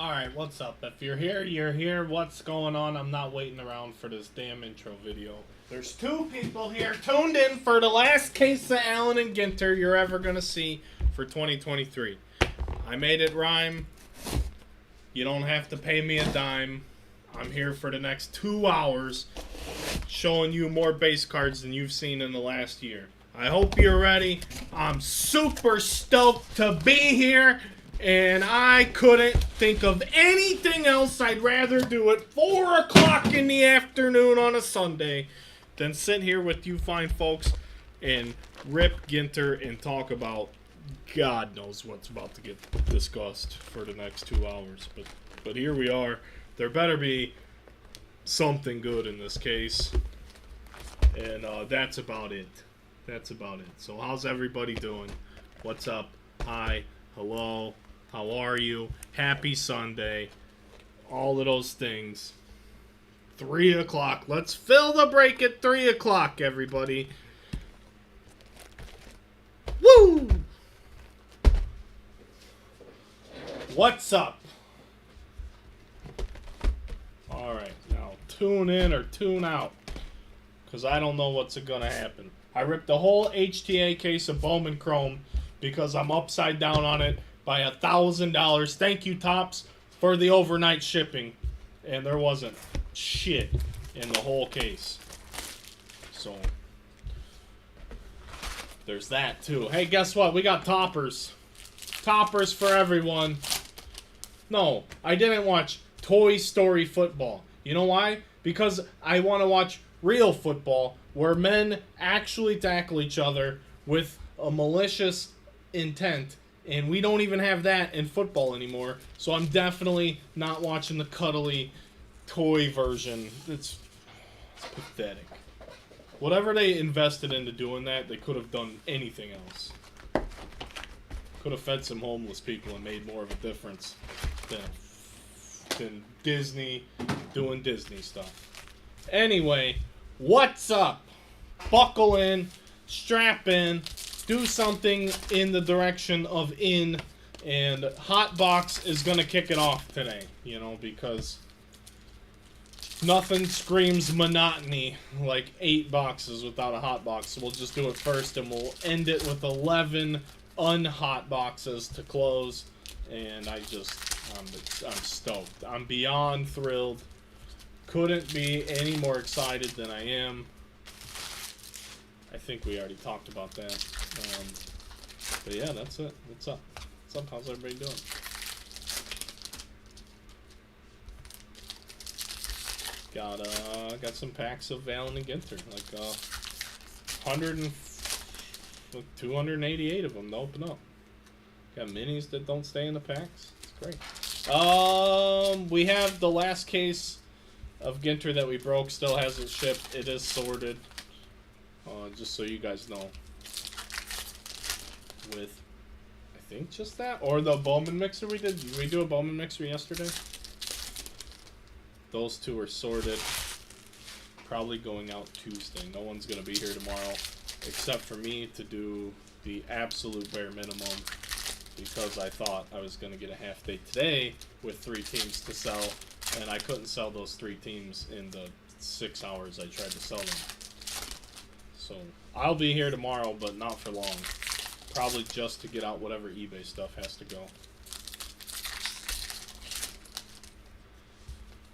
Alright, what's up? If you're here, you're here. What's going on? I'm not waiting around for this damn intro video. There's two people here tuned in for the last case of Allen and Ginter you're ever going to see for 2023. I made it rhyme. You don't have to pay me a dime. I'm here for the next 2 hours showing you more base cards than you've seen in the last year. I hope you're ready. I'm super stoked to be here. And I couldn't think of anything else I'd rather do at 4 o'clock in the afternoon on a Sunday than sit here with you fine folks and rip Ginter and talk about God knows what's about to get discussed for the next 2 hours. But here we are. There better be something good in this case. And that's about it. That's about it. So how's everybody doing? What's up? Hi. Hello. How are you? Happy Sunday. All of those things. 3 o'clock. Let's fill the break at 3 o'clock, everybody. Woo! What's up? Alright, now tune in or tune out. Because I don't know what's going to happen. I ripped the whole HTA case of Bowman Chrome because I'm upside down on it by $1,000. Thank you, Topps, for the overnight shipping. And there wasn't shit in the whole case. So, there's that, too. Hey, guess what? We got toppers. Toppers for everyone. No, I didn't watch Toy Story football. You know why? Because I want to watch real football where men actually tackle each other with a malicious intent. And we don't even have that in football anymore. So I'm definitely not watching the cuddly toy version. It's pathetic. Whatever they invested into doing that, they could have done anything else. Could have fed some homeless people and made more of a difference than Disney doing Disney stuff. Anyway, what's up? Buckle in, strap in, do something in the direction of in, and Hotbox is going to kick it off today, you know, because nothing screams monotony like 8 boxes without a Hotbox. So we'll just do it first, and we'll end it with 11 unhot boxes to close, and I'm stoked. I'm beyond thrilled. Couldn't be any more excited than I am. I think we already talked about that. But yeah, that's it. What's up? What's up? How's everybody doing? Got some packs of Allen and Ginter, like 288 of them to open up. Got minis that don't stay in the packs. It's great. We have the last case of Ginter that we broke. Still hasn't shipped. It is sorted. Just so you guys know. With, I think, just that? Or the Bowman mixer we did. Did we do a Bowman mixer yesterday? Those two are sorted. Probably going out Tuesday. No one's going to be here tomorrow. Except for me to do the absolute bare minimum. Because I thought I was going to get a half day today with 3 teams to sell. And I couldn't sell those 3 teams in the 6 hours I tried to sell them. So, I'll be here tomorrow, but not for long. Probably just to get out whatever eBay stuff has to go.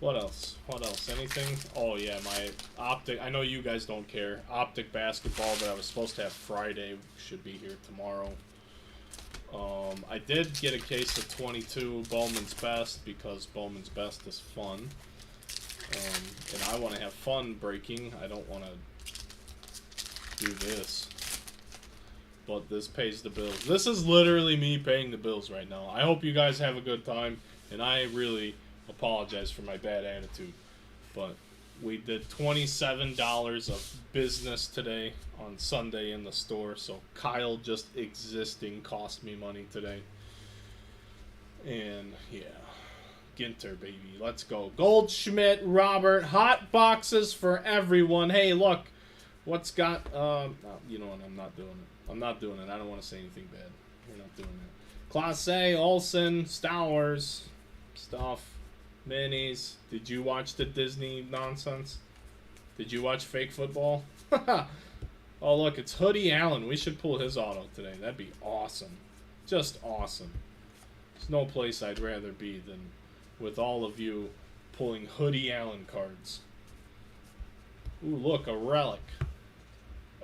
What else? What else? Anything? Oh, yeah, my Optic. I know you guys don't care. Optic basketball that I was supposed to have Friday should be here tomorrow. I did get a case of 22 Bowman's Best because Bowman's Best is fun. And I want to have fun breaking. I don't want to do this, but this pays the bills. This is literally me paying the bills right now. I hope you guys have a good time, and I really apologize for my bad attitude, but we did $27 of business today on Sunday in the store, so Kyle just existing cost me money today. And yeah, Ginter, baby, let's go. Goldschmidt, Robert, hot boxes for everyone. Hey, look, what's got, you know what, I'm not doing it. I'm not doing it. I don't want to say anything bad. We're not doing it. Class A, Olsen, Stowers, stuff, minis. Did you watch the Disney nonsense? Did you watch fake football? Oh, look, it's Hoodie Allen. We should pull his auto today. That'd be awesome. Just awesome. There's no place I'd rather be than with all of you pulling Hoodie Allen cards. Ooh, look, a relic.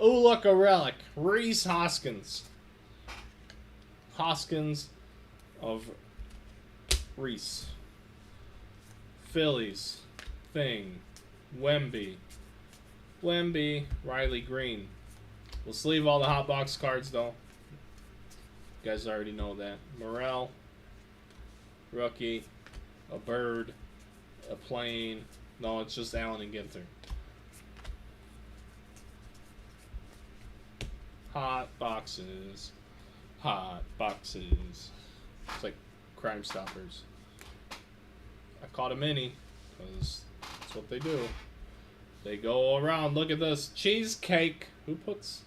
Ooh, look, a relic. Reese Hoskins. Hoskins of Reese. Phillies. Thing. Wemby. Riley Green. We'll sleeve all the hot box cards, though. You guys already know that. Morel. Rookie. A bird. A plane. No, it's just Allen and Ginter. Hot boxes. Hot boxes. It's like Crime Stoppers. I caught a mini because that's what they do. They go around. Look at this. Cheesecake. Who puts...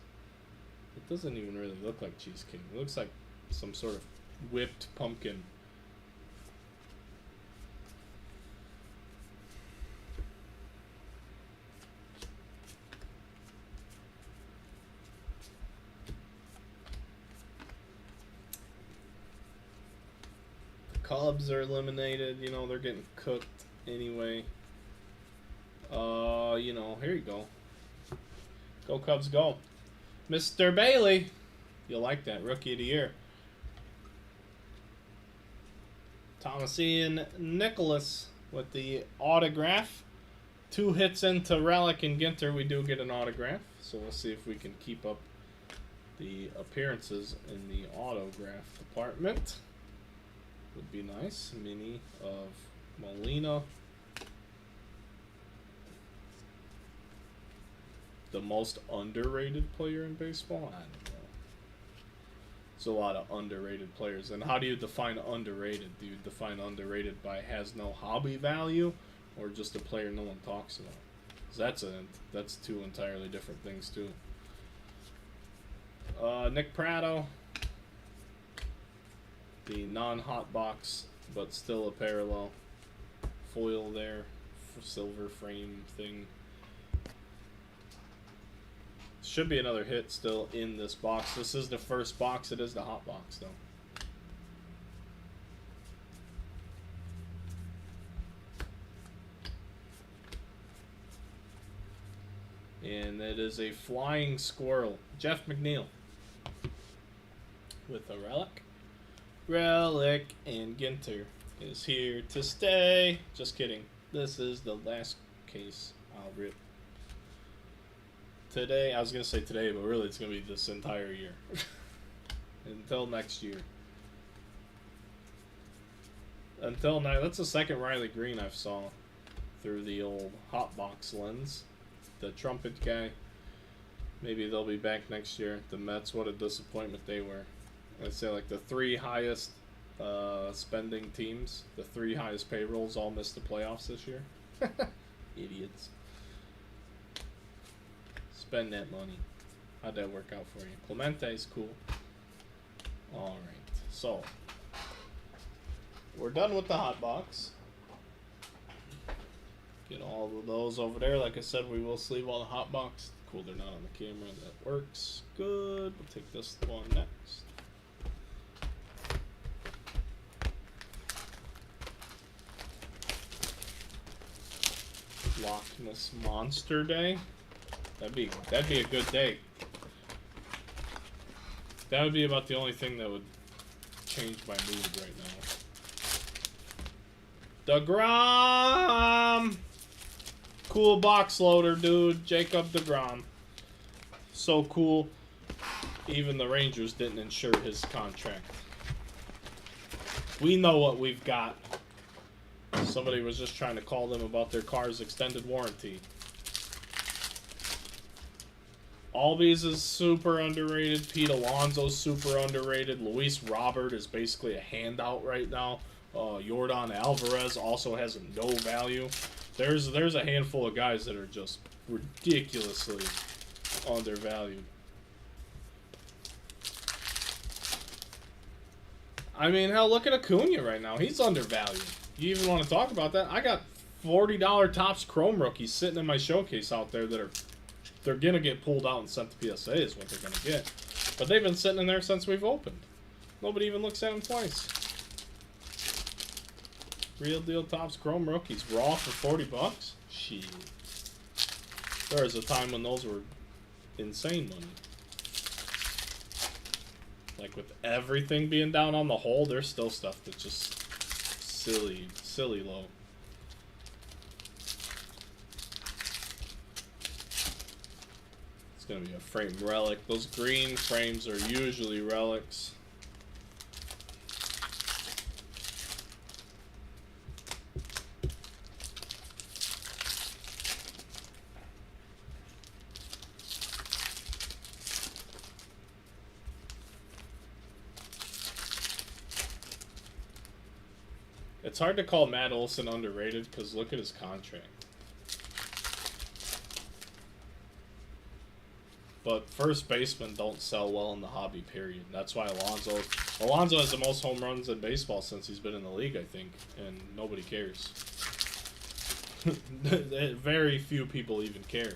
It doesn't even really look like cheesecake. It looks like some sort of whipped pumpkin. The Cubs are eliminated. You know, they're getting cooked anyway. You know, here you go. Go Cubs, go. Mr. Bailey. You'll like that. Rookie of the Year. Thomas Ian Nicholas with the autograph. 2 hits into Relic and Ginter. We do get an autograph. So we'll see if we can keep up the appearances in the autograph department. Would be nice. Mini of Molina. The most underrated player in baseball? I don't know. There's a lot of underrated players. And how do you define underrated? Do you define underrated by has no hobby value, or just a player no one talks about? 'Cause that's 2 entirely different things too. Nick Prado, the non-hot box, but still a parallel foil there, silver frame thing. Should be another hit still in this box. This is the first box. It is the hot box, though. And it is a flying squirrel. Jeff McNeil with a relic. Relic and Ginter is here to stay. Just kidding. This is the last case I'll rip. Today, I was going to say today, but really it's going to be this entire year. Until next year. Until now, that's the second Riley Green I've saw through the old hotbox lens. The trumpet guy. Maybe they'll be back next year. The Mets, what a disappointment they were. I'd say like the 3 highest spending teams, the 3 highest payrolls all missed the playoffs this year. Idiots. Spend that money. How'd that work out for you? Clemente's cool. Alright, so we're done with the hot box. Get all of those over there. Like I said, we will sleeve all the hot box. Cool, they're not on the camera. That works. Good. We'll take this one next. Loch Ness Monster Day. That'd be a good day. That would be about the only thing that would change my mood right now. DeGrom! Cool box loader, dude. Jacob DeGrom. So cool. Even the Rangers didn't insure his contract. We know what we've got. Somebody was just trying to call them about their car's extended warranty. Albies is super underrated. Pete Alonso's super underrated. Luis Robert is basically a handout right now. Yordan Alvarez also has no value. There's a handful of guys that are just ridiculously undervalued. I mean, hell, look at Acuna right now. He's undervalued. You even want to talk about that? I got $40 Topps Chrome rookies sitting in my showcase out there that they're gonna get pulled out and sent to PSA is what they're gonna get. But they've been sitting in there since we've opened. Nobody even looks at them twice. Real deal Topps Chrome rookies raw for $40. Shit. There was a time when those were insane money. Like with everything being down on the whole, there's still stuff that's just silly low. It's gonna be a frame relic. Those green frames are usually relics. It's hard to call Matt Olson underrated because look at his contract. But first basemen don't sell well in the hobby, period. That's why Alonso has the most home runs in baseball since he's been in the league, I think, and nobody cares. Very few people even care.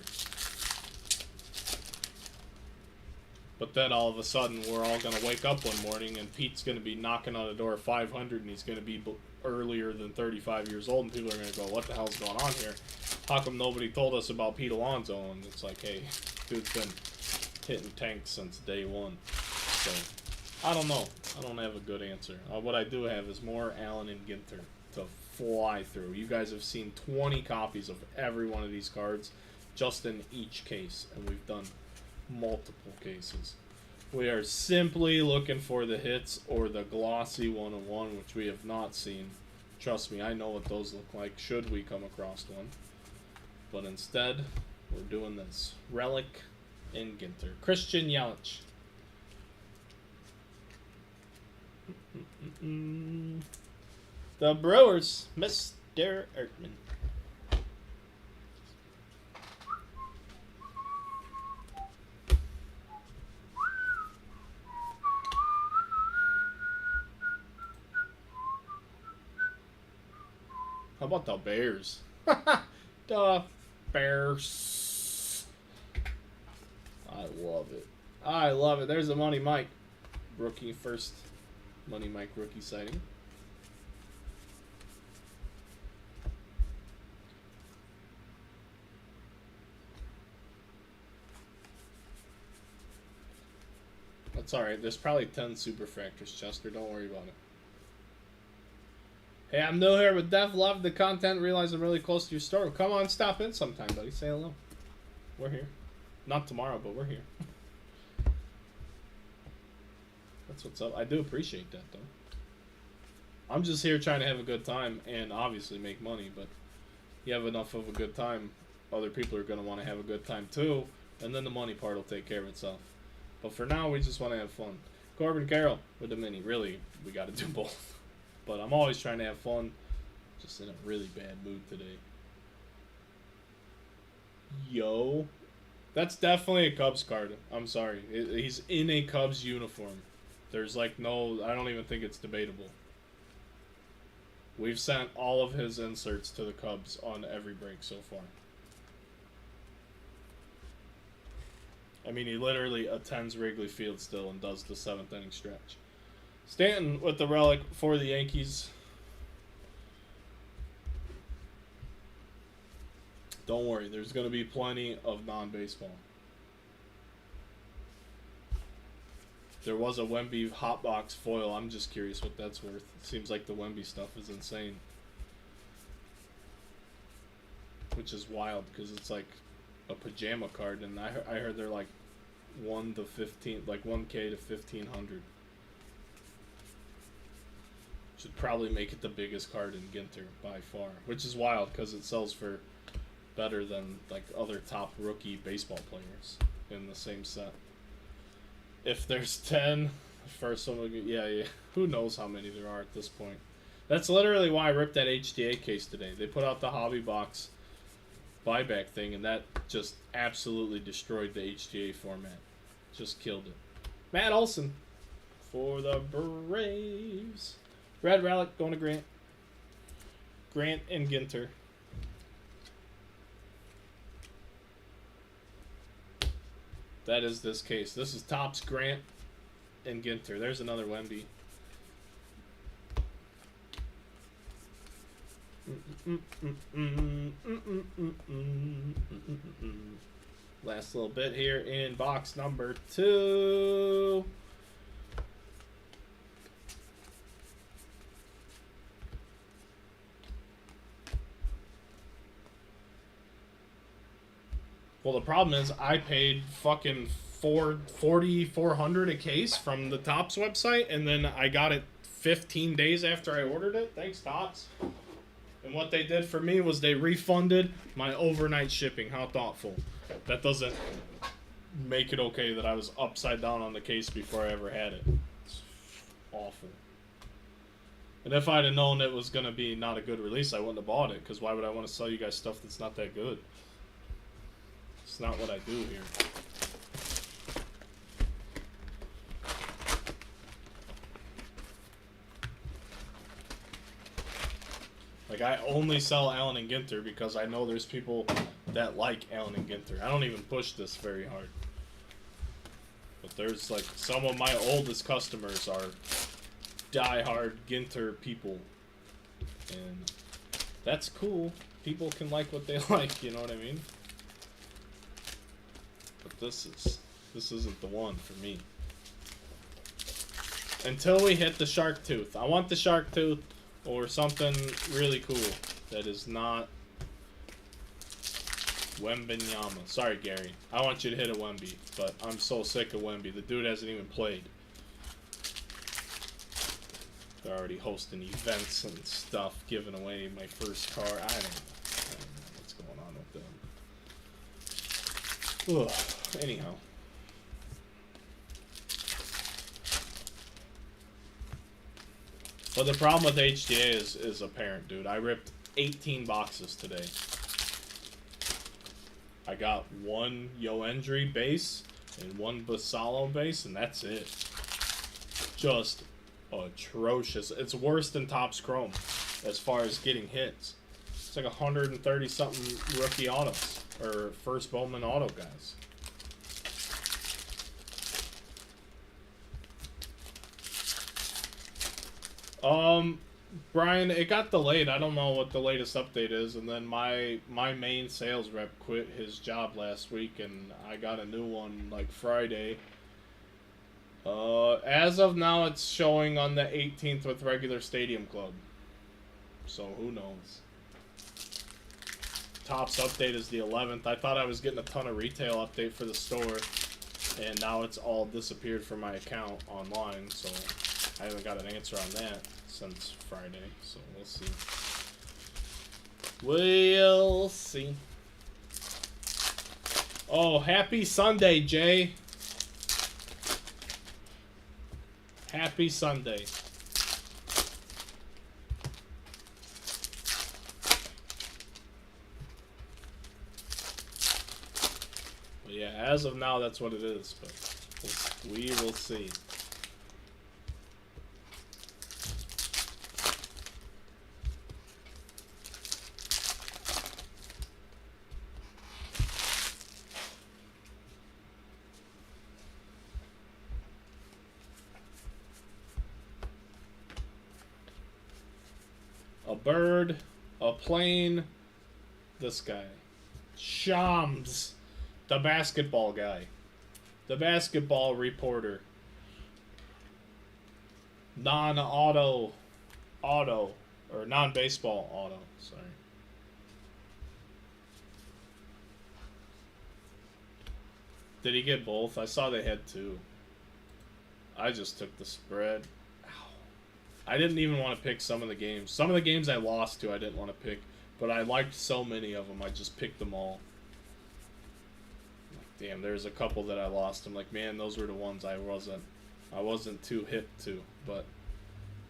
But then all of a sudden we're all going to wake up one morning and Pete's going to be knocking on the door of 500 and he's going to be earlier than 35 years old and people are going to go, what the hell's going on here? How come nobody told us about Pete Alonso? And it's like, hey, dude's been hitting tanks since day one. So, I don't know. I don't have a good answer. What I do have is more Allen and Ginter to fly through. You guys have seen 20 copies of every one of these cards just in each case, and we've done multiple cases. We are simply looking for the hits or the glossy 101, which we have not seen. Trust me, I know what those look like should we come across one. But instead, we're doing this. Relic in Ginter. Christian Yelich. The Brewers, Mr. Ertman. How about the Bears? The Bears. I love it. I love it. There's a Money Mike. Rookie first. Money Mike rookie sighting. That's alright. There's probably 10 superfractors, Chester. Don't worry about it. Hey, I'm new here with Dev. Love the content. Realize I'm really close to your store. Come on, stop in sometime, buddy. Say hello. We're here. Not tomorrow, but we're here. That's what's up. I do appreciate that, though. I'm just here trying to have a good time and obviously make money, but you have enough of a good time, other people are going to want to have a good time too, and then the money part will take care of itself. But for now, we just want to have fun. Corbin Carroll with the mini. Really, we got to do both. But I'm always trying to have fun. Just in a really bad mood today. Yo. That's definitely a Cubs card. I'm sorry. He's in a Cubs uniform. There's like no... I don't even think it's debatable. We've sent all of his inserts to the Cubs on every break so far. I mean, he literally attends Wrigley Field still and does the 7th inning stretch. Stanton with the relic for the Yankees. Don't worry, there's going to be plenty of non-baseball. There was a Wemby hotbox foil. I'm just curious what that's worth. It seems like the Wemby stuff is insane. Which is wild because it's like a pajama card, and I heard they're like 1 to 15, like 1K to 1,500. Should probably make it the biggest card in Ginter by far, which is wild because it sells for better than like other top rookie baseball players in the same set. If there's 10, the first one will get, yeah. Who knows how many there are at this point. That's literally why I ripped that HTA case today. They put out the hobby box buyback thing, and that just absolutely destroyed the HTA format. Just killed it. Matt Olson for the Braves. Red relic going to Grant. Grant and Ginter. That is this case. This is Topps, Grant, and Ginter. There's another Wemby. Last little bit here in box number 2. Well, the problem is I paid fucking $4,400 a case from the Topps website, and then I got it 15 days after I ordered it. Thanks, Topps. And what they did for me was they refunded my overnight shipping. How thoughtful. That doesn't make it okay that I was upside down on the case before I ever had it. It's awful. And if I'd have known it was going to be not a good release, I wouldn't have bought it, because why would I want to sell you guys stuff that's not that good? It's not what I do here. Like, I only sell Allen and Ginter because I know there's people that like Allen and Ginter. I don't even push this very hard. But there's, like, some of my oldest customers are die-hard Ginter people. And that's cool. People can like what they like, you know what I mean? But this isn't the one for me. Until we hit the shark tooth. I want the shark tooth or something really cool that is not Wembenyama. Sorry, Gary. I want you to hit a Wemby, but I'm so sick of Wemby. The dude hasn't even played. They're already hosting events and stuff, giving away my first car. I don't know what's going on with them. Ugh. Anyhow. But the problem with HTA is apparent, dude. I ripped 18 boxes today. I got one Yoendry base and one Basalo base, and that's it. Just atrocious. It's worse than Topps Chrome as far as getting hits. It's like 130 something rookie autos or first Bowman auto guys. Brian, it got delayed. I don't know what the latest update is, and then my main sales rep quit his job last week, and I got a new one like Friday. As of now, it's showing on the 18th with regular Stadium Club. So who knows? Topps update is the 11th. I thought I was getting a ton of retail update for the store, and now it's all disappeared from my account online, so I haven't got an answer on that since Friday, so we'll see. We'll see. Oh, happy Sunday, Jay. Happy Sunday. But yeah, as of now, that's what it is, but we will see. A bird, a plane, this guy. Shams, the basketball guy. The basketball reporter. Non-auto, or non-baseball auto, sorry. Did he get both? I saw they had two. I just took the spread. I didn't even want to pick some of the games. Some of the games I lost to I didn't want to pick, but I liked so many of them, I just picked them all. Damn, there's a couple that I lost. I'm like, man, those were the ones I wasn't too hip to, but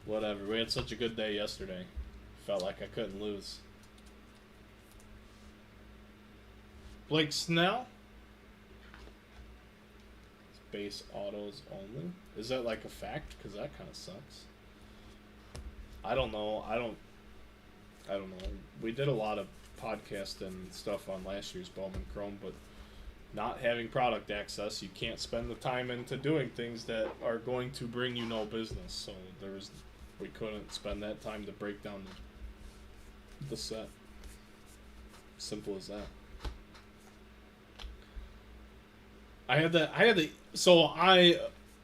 whatever. We had such a good day yesterday. Felt like I couldn't lose. Blake Snell? Base autos only? Is that like a fact? Because that kind of sucks. I don't know. I don't know. We did a lot of podcast and stuff on last year's Bowman Chrome, but not having product access, you can't spend the time into doing things that are going to bring you no business. So we couldn't spend that time to break down the set. Simple as that.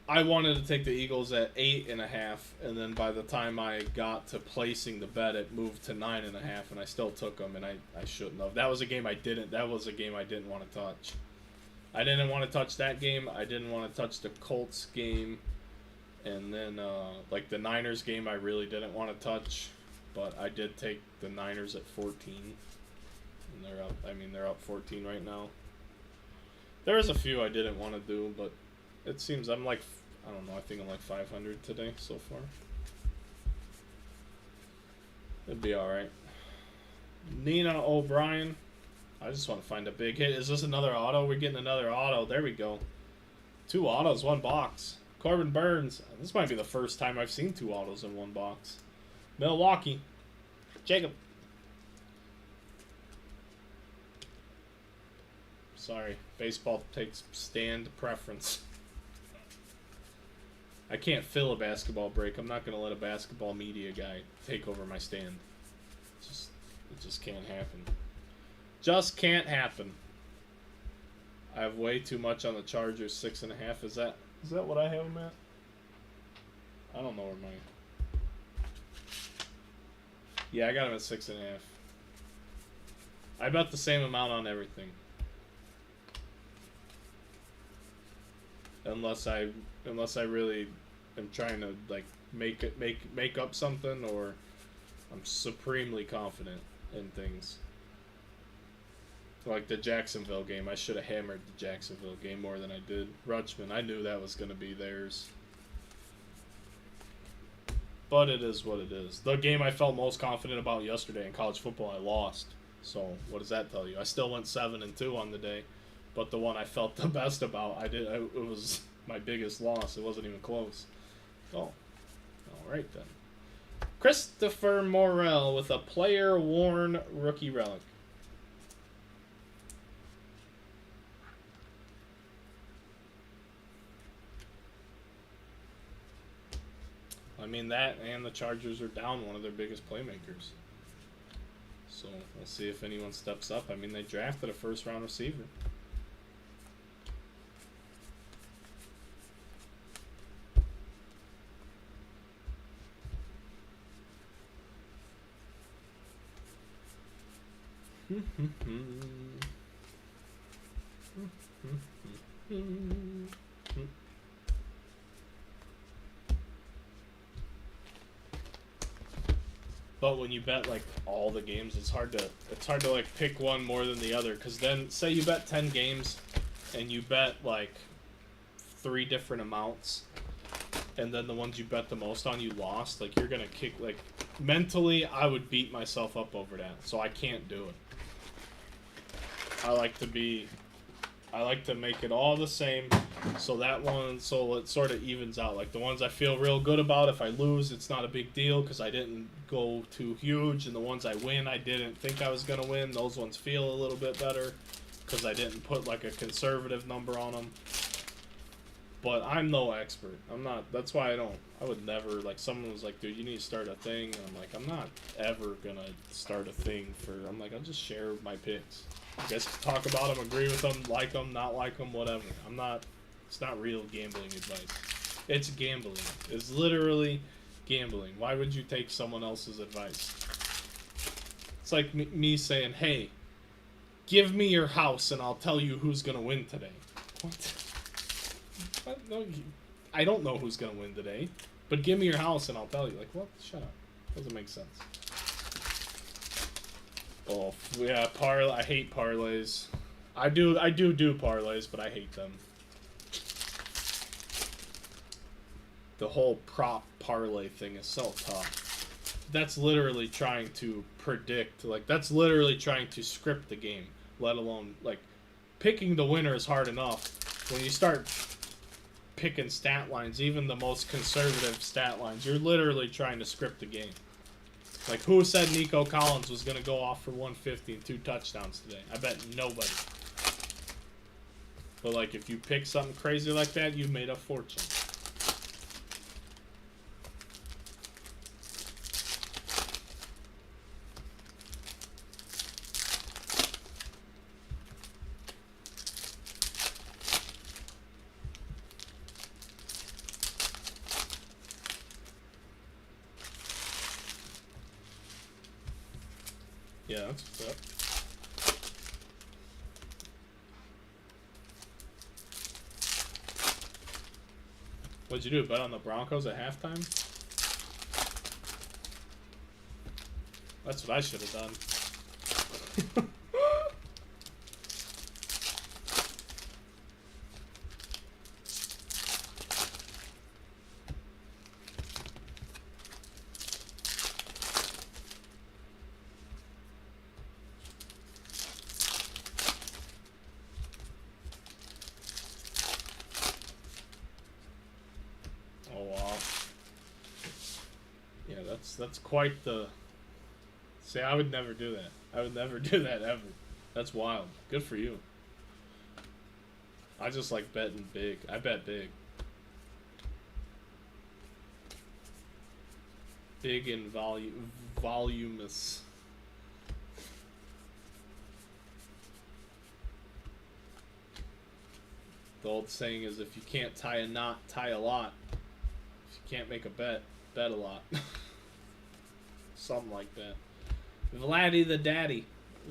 I wanted to take the Eagles at 8.5, and then by the time I got to placing the bet, it moved to 9.5, and I still took them, and I shouldn't have. That was a game I didn't want to touch. I didn't want to touch that game. I didn't want to touch the Colts game, and then like the Niners game, I really didn't want to touch, but I did take the Niners at 14, and they're up. I mean, they're up 14 right now. There's a few I didn't want to do, but it seems I'm like, I don't know, I think I'm like 500 today so far. It'd be alright. Nina O'Brien. I just want to find a big hit. Is this another auto? We're getting another auto. There we go. 2 autos, 1 box. Corbin Burns. This might be the first time I've seen 2 autos in 1 box. Milwaukee. Jacob. Sorry. Baseball takes stand preference. I can't fill a basketball break. I'm not going to let a basketball media guy take over my stand. It just can't happen. Just can't happen. I have way too much on the Chargers. 6.5. Is that what I have them at? I don't know where my... Yeah, I got them at 6.5. I bet the same amount on everything. Unless I really am trying to like make up something, or I'm supremely confident in things. Like the Jacksonville game, I should have hammered the Jacksonville game more than I did. Rutschman, I knew that was going to be theirs. But it is what it is. The game I felt most confident about yesterday in college football, I lost. So what does that tell you? I still went 7-2 on the day. But the one I felt the best about, it was my biggest loss. It wasn't even close. Oh, all right then. Christopher Morel with a player-worn rookie relic. I mean, that and the Chargers are down one of their biggest playmakers. So we'll see if anyone steps up. I mean, they drafted a first-round receiver. But when you bet like all the games, it's hard to like pick one more than the other, because then say you bet 10 games and you bet like 3 different amounts, and then the ones you bet the most on you lost, like you're gonna kick, like mentally I would beat myself up over that, so I can't do it. I like to make it all the same, so it sort of evens out. Like the ones I feel real good about, if I lose, it's not a big deal because I didn't go too huge, and the ones I win, I didn't think I was going to win. Those ones feel a little bit better because I didn't put like a conservative number on them. But I'm no expert. I'm not. That's why I would never, like someone was like, dude, you need to start a thing. And I'm like, I'm not ever going to start a thing I'm like, I'll just share my picks. You guys can talk about them, agree with them, like them, not like them, whatever. It's not real gambling advice. It's gambling. It's literally gambling. Why would you take someone else's advice? It's like me saying, hey, give me your house and I'll tell you who's going to win today. What? No, I don't know who's going to win today, but give me your house and I'll tell you. Like, what? Shut up. Doesn't make sense. Oh, yeah, I hate parlays. I do parlays, but I hate them. The whole prop parlay thing is so tough. That's literally trying to predict, like, that's literally trying to script the game, let alone, like, picking the winner is hard enough. When you start picking stat lines, even the most conservative stat lines, you're literally trying to script the game. Like, who said Nico Collins was going to go off for 150 and 2 touchdowns today? I bet nobody. But, like, if you pick something crazy like that, you made a fortune. Yeah, that's what's up. What'd you do? Bet on the Broncos at halftime? That's what I should have done. Oh wow. Yeah, that's quite the. See, I would never do that. I would never do that ever. That's wild. Good for you. I just like betting big. I bet big. Big and voluminous. The old saying is, if you can't tie a knot, tie a lot. If you can't make a bet, bet a lot. Something like that. Vladdy the Daddy.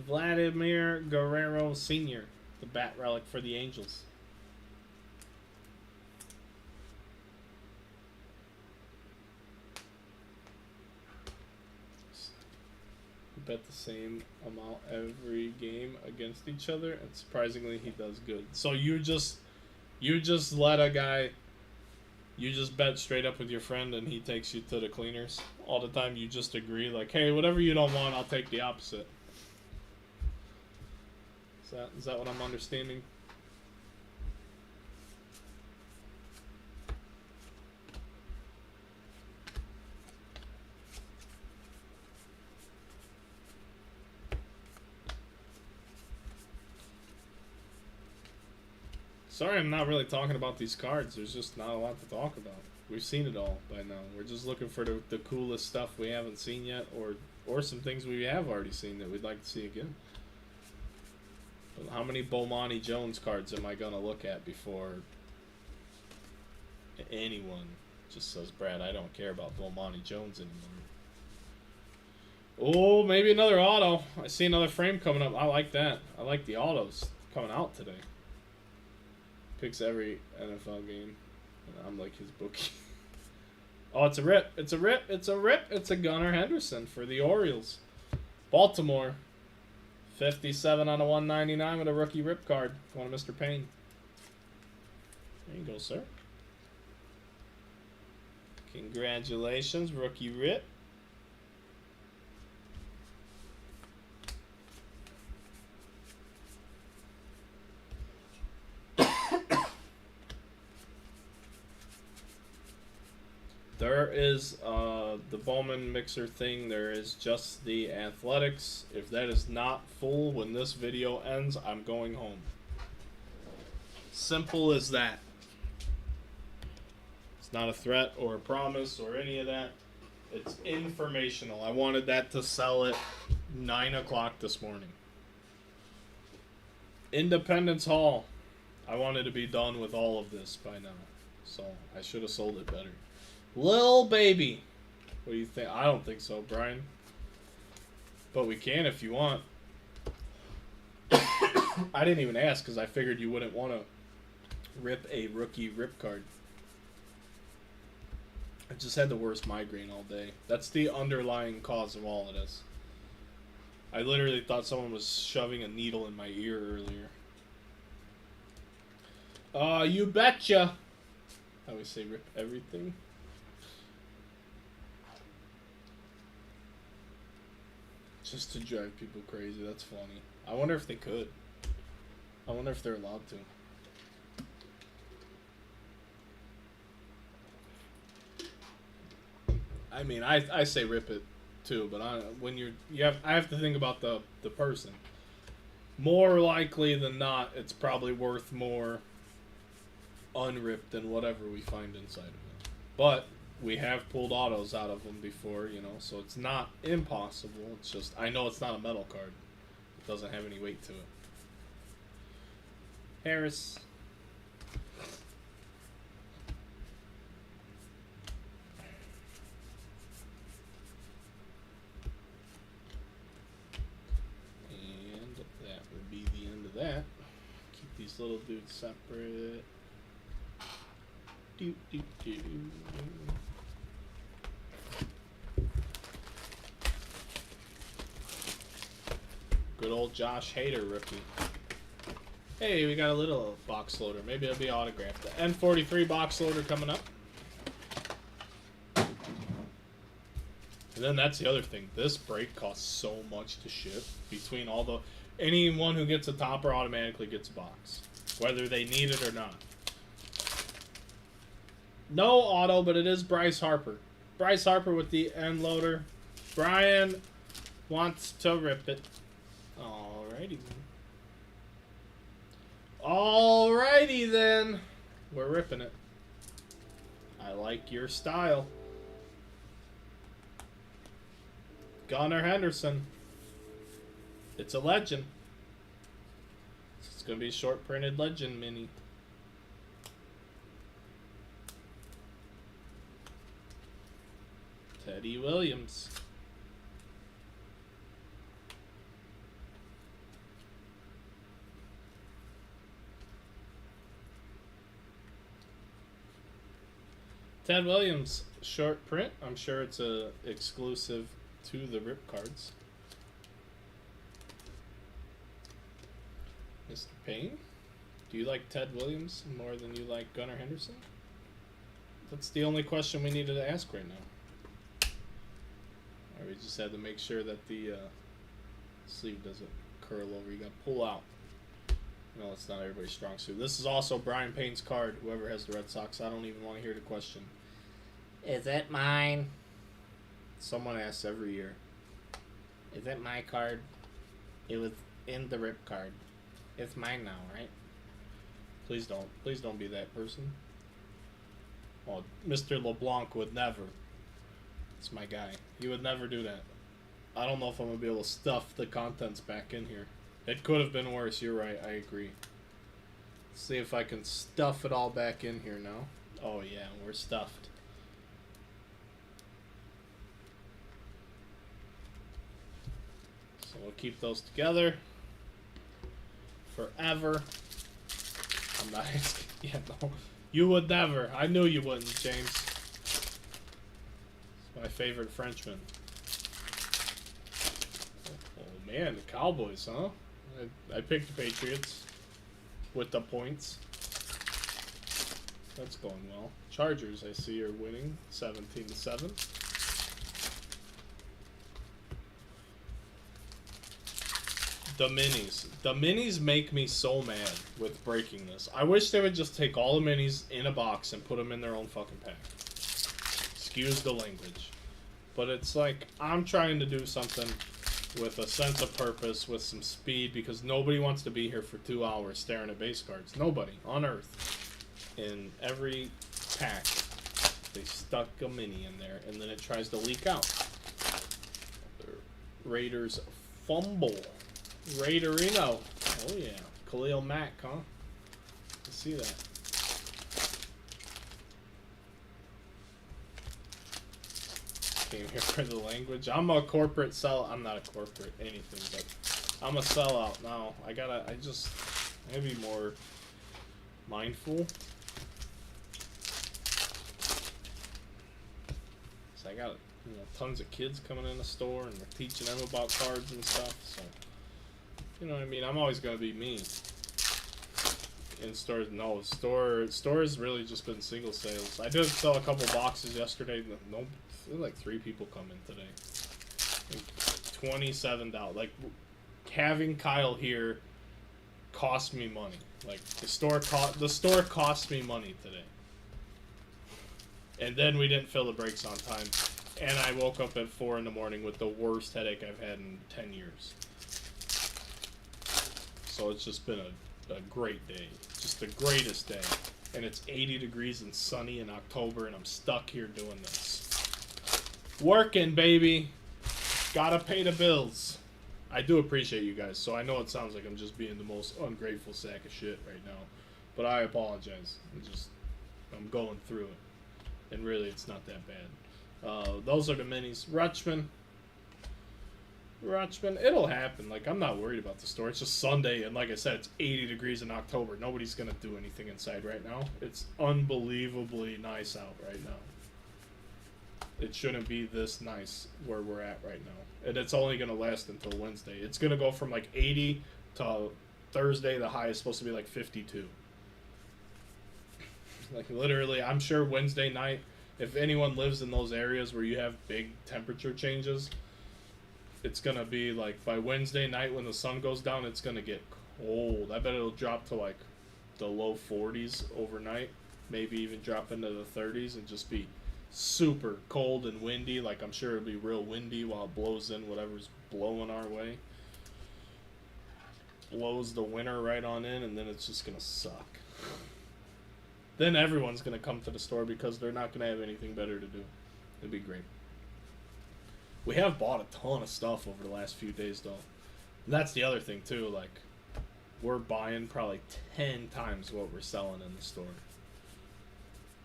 Vladimir Guerrero Sr., the bat relic for the Angels. Bet the same amount every game against each other, and surprisingly he does good. So you just let a guy, you just bet straight up with your friend and he takes you to the cleaners all the time. You just agree like, hey, whatever you don't want, I'll take the opposite. Is that what I'm understanding? Sorry, I'm not really talking about these cards. There's just not a lot to talk about. We've seen it all by now. We're just looking for the coolest stuff we haven't seen yet, or some things we have already seen that we'd like to see again. But how many Bomani Jones cards am I gonna look at before anyone just says, Brad, I don't care about Bomani Jones anymore? Oh, maybe another auto. I see another frame coming up. I like that. I like the autos coming out today. Picks every NFL game. And I'm like his bookie. Oh, it's a rip. It's a rip. It's a rip. It's a Gunnar Henderson for the Orioles. Baltimore. 57 on a 199 with a rookie rip card. Going to Mr. Payne. There you go, sir. Congratulations, rookie rip. There is the Bowman mixer thing. There is just the athletics. If that is not full when this video ends, I'm going home. Simple as that. It's not a threat or a promise or any of that. It's informational. I wanted that to sell at 9 o'clock this morning. Independence Hall. I wanted to be done with all of this by now. So I should have sold it better. Lil Baby. What do you think? I don't think so, Brian. But we can if you want. I didn't even ask because I figured you wouldn't want to rip a rookie rip card. I just had the worst migraine all day. That's the underlying cause of all of this. I literally thought someone was shoving a needle in my ear earlier. You betcha. How we say rip everything? Just to drive people crazy. That's funny. I wonder if they could. I wonder if they're allowed to. I mean, I say rip it too, but I have to think about the person. More likely than not, it's probably worth more unripped than whatever we find inside of it. But we have pulled autos out of them before, you know, so it's not impossible. It's just, I know it's not a metal card. It doesn't have any weight to it. Harris. And that would be the end of that. Keep these little dudes separate. Do, do, do. Good old Josh Hader rookie. Hey, we got a little box loader. Maybe it'll be autographed. The N43 box loader coming up. And then that's the other thing. This break costs so much to ship. Between all the... Anyone who gets a topper automatically gets a box. Whether they need it or not. No auto, but it is Bryce Harper. Bryce Harper with the end loader. Brian wants to rip it. Alrighty then. Alrighty then. We're ripping it. I like your style. Gunnar Henderson. It's a legend. It's going to be a short printed legend mini. Teddy Williams. Ted Williams, short print. I'm sure it's a exclusive to the rip cards. Mr. Payne, do you like Ted Williams more than you like Gunnar Henderson? That's the only question we needed to ask right now. We just had to make sure that the sleeve doesn't curl over. You got to pull out. No, it's not everybody's strong suit. This is also Brian Payne's card. Whoever has the Red Sox, I don't even want to hear the question. Is it mine? Someone asks every year. Is it my card? It was in the rip card. It's mine now, right? Please don't. Please don't be that person. Oh, Mr. LeBlanc would never. It's my guy. He would never do that. I don't know if I'm going to be able to stuff the contents back in here. It could have been worse. You're right. I agree. Let's see if I can stuff it all back in here now. Oh, yeah. We're stuffed. So we'll keep those together forever. I'm not asking. Yeah, no. You would never. I knew you wouldn't, James. My favorite Frenchman. Oh man, the Cowboys, huh? I picked the Patriots with the points. That's going well. Chargers, I see, are winning 17-7. The minis. The minis make me so mad with breaking this. I wish they would just take all the minis in a box and put them in their own fucking pack. Excuse the language. But it's like, I'm trying to do something with a sense of purpose, with some speed, because nobody wants to be here for 2 hours staring at base cards. Nobody on Earth. In every pack, they stuck a mini in there, and then it tries to leak out. Raiders fumble. Raiderino. Oh yeah. Khalil Mack, huh? I see that. Came here for the language. I'm a corporate sell. I'm not a corporate anything, but I'm a sellout now. I gotta be more mindful. So I got tons of kids coming in the store, and we're teaching them about cards and stuff. So you know what I mean. I'm always gonna be me. In stores, no. Stores really just been single sales. I did sell a couple boxes yesterday. No, like 3 people come in today. Like $27. Like having Kyle here cost me money. Like the store cost me money today. And then we didn't fill the breaks on time. And I woke up at 4 in the morning with the worst headache I've had in 10 years. So it's just been a great day. Just the greatest day. And it's 80 degrees and sunny in October, and I'm stuck here doing this. Working, baby. Gotta pay the bills. I do appreciate you guys, so I know it sounds like I'm just being the most ungrateful sack of shit right now. But I apologize. I'm going through it. And really, it's not that bad. Those are the minis. Rutschman, it'll happen. Like, I'm not worried about the store. It's just Sunday, and like I said, it's 80 degrees in October. Nobody's going to do anything inside right now. It's unbelievably nice out right now. It shouldn't be this nice where we're at right now. And it's only going to last until Wednesday. It's going to go from like 80 to Thursday. The high is supposed to be like 52. Like, literally, I'm sure Wednesday night, if anyone lives in those areas where you have big temperature changes, it's going to be like by Wednesday night when the sun goes down, it's going to get cold. I bet it'll drop to like the low 40s overnight, maybe even drop into the 30s and just be super cold and windy. Like, I'm sure it'll be real windy while it blows in whatever's blowing our way. Blows the winter right on in, and then it's just going to suck. Then everyone's going to come to the store because they're not going to have anything better to do. It'd be great. We have bought a ton of stuff over the last few days, though. And that's the other thing, too. Like, we're buying probably 10 times what we're selling in the store.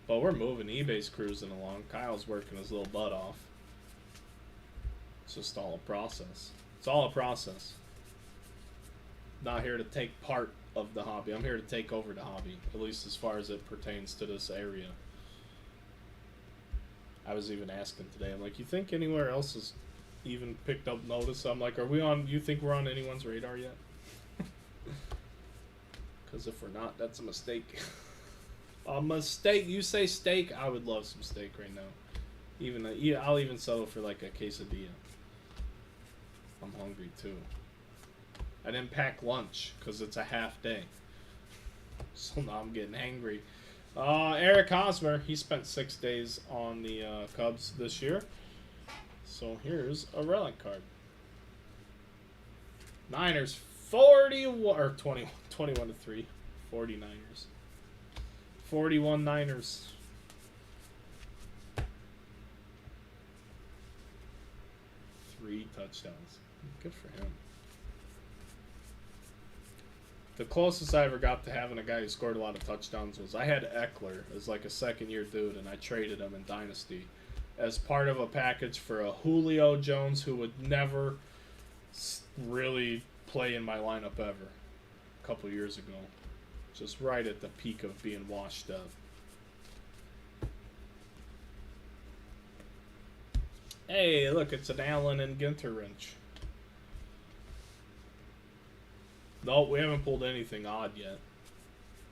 But we're moving. eBay's cruising along. Kyle's working his little butt off. It's just all a process. It's all a process. Not here to take part of the hobby. I'm here to take over the hobby, at least as far as it pertains to this area. I was even asking today, I'm like, you think anywhere else has even picked up notice? I'm like, you think we're on anyone's radar yet? Because if we're not, that's a mistake. A mistake. You say steak, I would love some steak right now. I'll even settle for like a quesadilla. I'm hungry too. I didn't pack lunch because it's a half day. So now I'm getting angry. Eric Hosmer, he spent 6 days on the Cubs this year. So here's a relic card. Niners 41 or 21 to 3. 49ers. 41 Niners. Three touchdowns. Good for him. The closest I ever got to having a guy who scored a lot of touchdowns was I had Eckler as like a second-year dude, and I traded him in Dynasty as part of a package for a Julio Jones who would never really play in my lineup ever a couple years ago. Just right at the peak of being washed up. Hey, look, it's an Allen and Ginter wrench. No, we haven't pulled anything odd yet.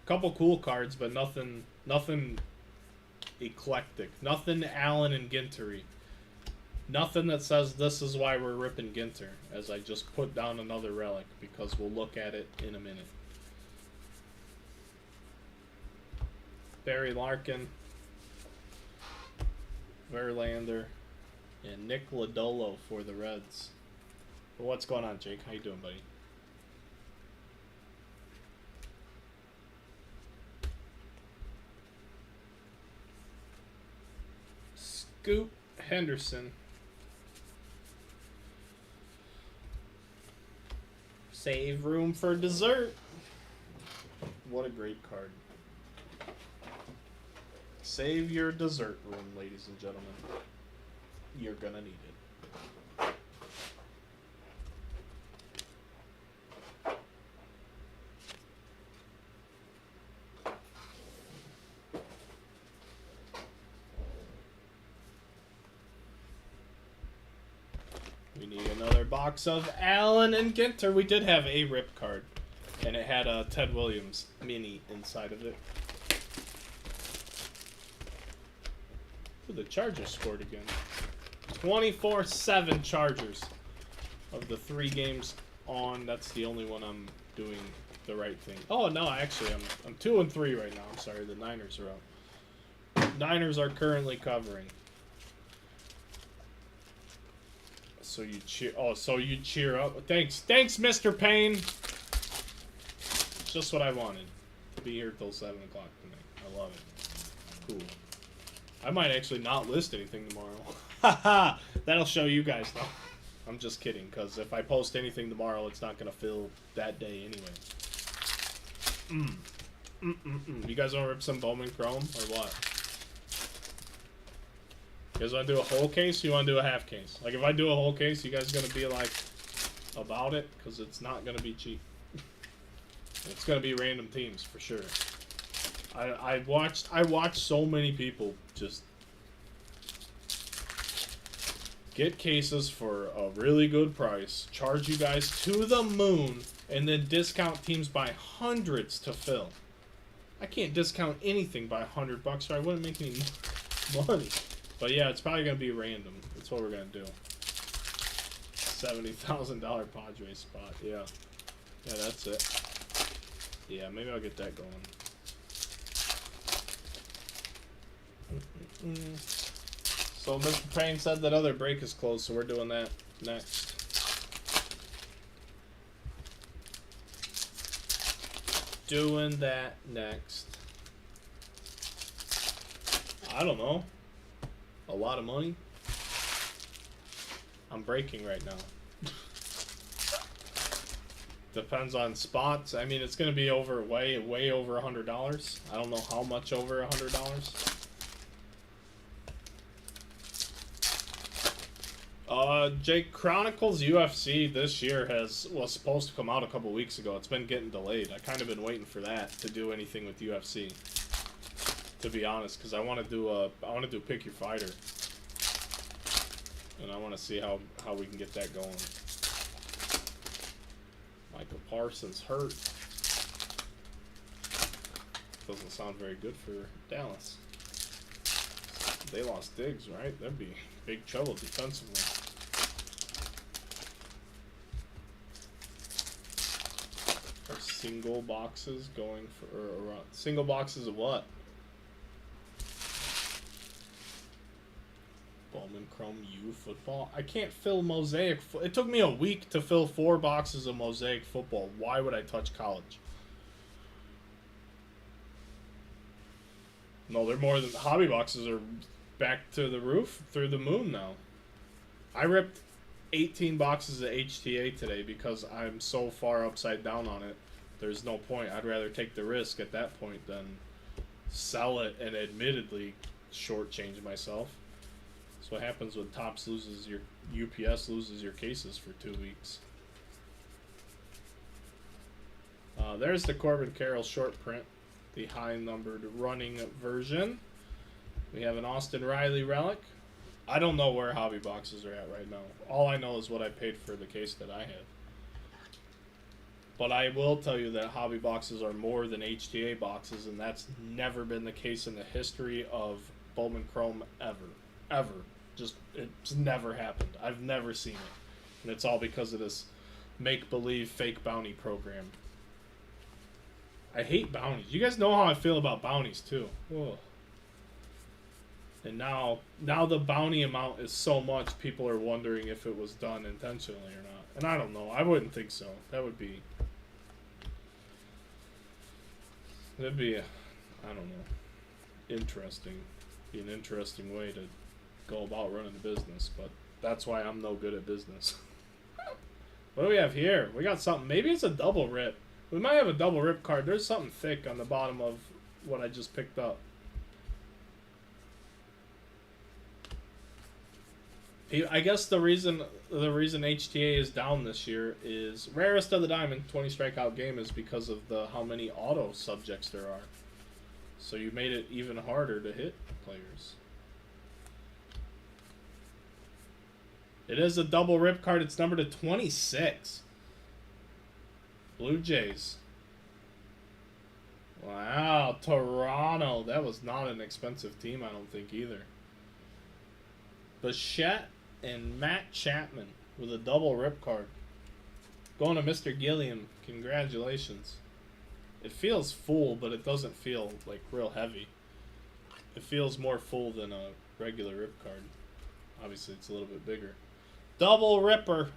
Couple cool cards, but nothing eclectic. Nothing Allen and Gintery. Nothing that says this is why we're ripping Ginter, as I just put down another relic, because we'll look at it in a minute. Barry Larkin, Verlander, and Nick Lodolo for the Reds. Well, what's going on, Jake? How you doing, buddy? Scoot Henderson. Save room for dessert. What a great card. Save your dessert room, ladies and gentlemen. You're gonna need it. We need another box of Allen and Ginter. We did have a rip card, and it had a Ted Williams mini inside of it. Ooh, the Chargers scored again. 24-7 Chargers. Of the 3 games on, that's the only one I'm doing the right thing. Oh no, actually I'm 2-3 right now. I'm sorry, the Niners are up. Niners are currently covering. So you cheer. Oh, so you cheer up. Thanks, Mr. Payne. Just what I wanted. To be here till 7 o'clock tonight. I love it. Cool. I might actually not list anything tomorrow. Haha. That'll show you guys though. I'm just kidding, because if I post anything tomorrow, it's not gonna fill that day anyway. You guys want to rip some Bowman Chrome or what? You guys want to do a whole case? Or you want to do a half case? Like, if I do a whole case, you guys gonna be like about it, because it's not gonna be cheap. It's gonna be random teams for sure. I watched so many people just get cases for a really good price, charge you guys to the moon, and then discount teams by hundreds to fill. I can't discount anything by $100 or I wouldn't make any money. But yeah, it's probably gonna be random. That's what we're gonna do. $70,000 Padres spot. Yeah, that's it. Yeah, maybe I'll get that going. So Mr. Payne said that other break is closed, so we're doing that next. Doing that next. I don't know. A lot of money. I'm breaking right now. Depends on spots. I mean, it's gonna be over way over $100. I don't know how much over $100. Jake, Chronicles UFC this year was supposed to come out a couple weeks ago. It's been getting delayed. I kind of been waiting for that to do anything with UFC. To be honest, because I want to do Pick Your Fighter, and I want to see how we can get that going. Michael Parsons hurt. Doesn't sound very good for Dallas. They lost Diggs, right? That'd be big trouble defensively. Are single boxes going for single boxes of what? Bowman Chrome U football. I can't fill Mosaic. It took me a week to fill 4 boxes of Mosaic football. Why would I touch college? No, they're more than hobby boxes are back to the roof, through the moon now. I ripped 18 boxes of HTA today because I'm so far upside down on it. There's no point. I'd rather take the risk at that point than sell it and admittedly shortchange myself. That's what happens when Topps loses your UPS loses your cases for 2 weeks. There's the Corbin Carroll short print, the high numbered running version. We have an Austin Riley relic. I don't know where hobby boxes are at right now. All I know is what I paid for the case that I had. But I will tell you that hobby boxes are more than HTA boxes, and that's never been the case in the history of Bowman Chrome ever. Ever. Just, it's never happened. I've never seen it. And it's all because of this make-believe fake bounty program. I hate bounties. You guys know how I feel about bounties, too. Whoa. And now the bounty amount is so much, people are wondering if it was done intentionally or not. And I don't know. I wouldn't think so. That'd be I don't know, interesting. Be an interesting way to go about running a business, but that's why I'm no good at business. What do we have here? We got something. Maybe it's a double rip. We might have a double rip card. There's something thick on the bottom of what I just picked up. I guess the reason HTA is down this year is rarest of the diamond 20 strikeout game is because of how many auto subjects there are. So you made it even harder to hit players. It is a double rip card. It's numbered to 26. Blue Jays. Wow, Toronto. That was not an expensive team, I don't think, either. Bichette and Matt Chapman with a double rip card. Going to Mr. Gilliam. Congratulations. It feels full, but it doesn't feel like real heavy. It feels more full than a regular rip card. Obviously, it's a little bit bigger. Double Ripper,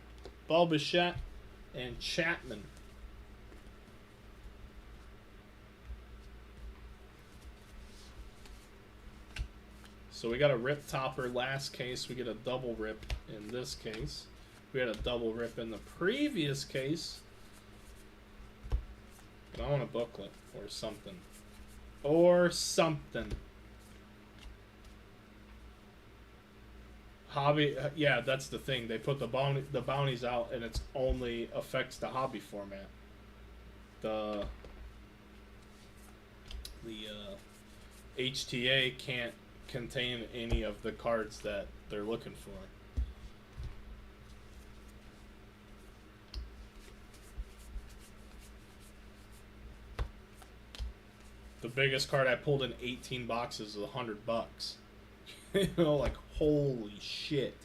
Bobichette, and Chapman. So we got a rip topper last case. We get a double rip in this case. We had a double rip in the previous case. But I want a booklet or something. Or something. Hobby, yeah, that's the thing. They put the bounties out, and it's only affects the hobby format. The HTA can't contain any of the cards that they're looking for. The biggest card I pulled in 18 boxes is $100. You know, like, holy shit.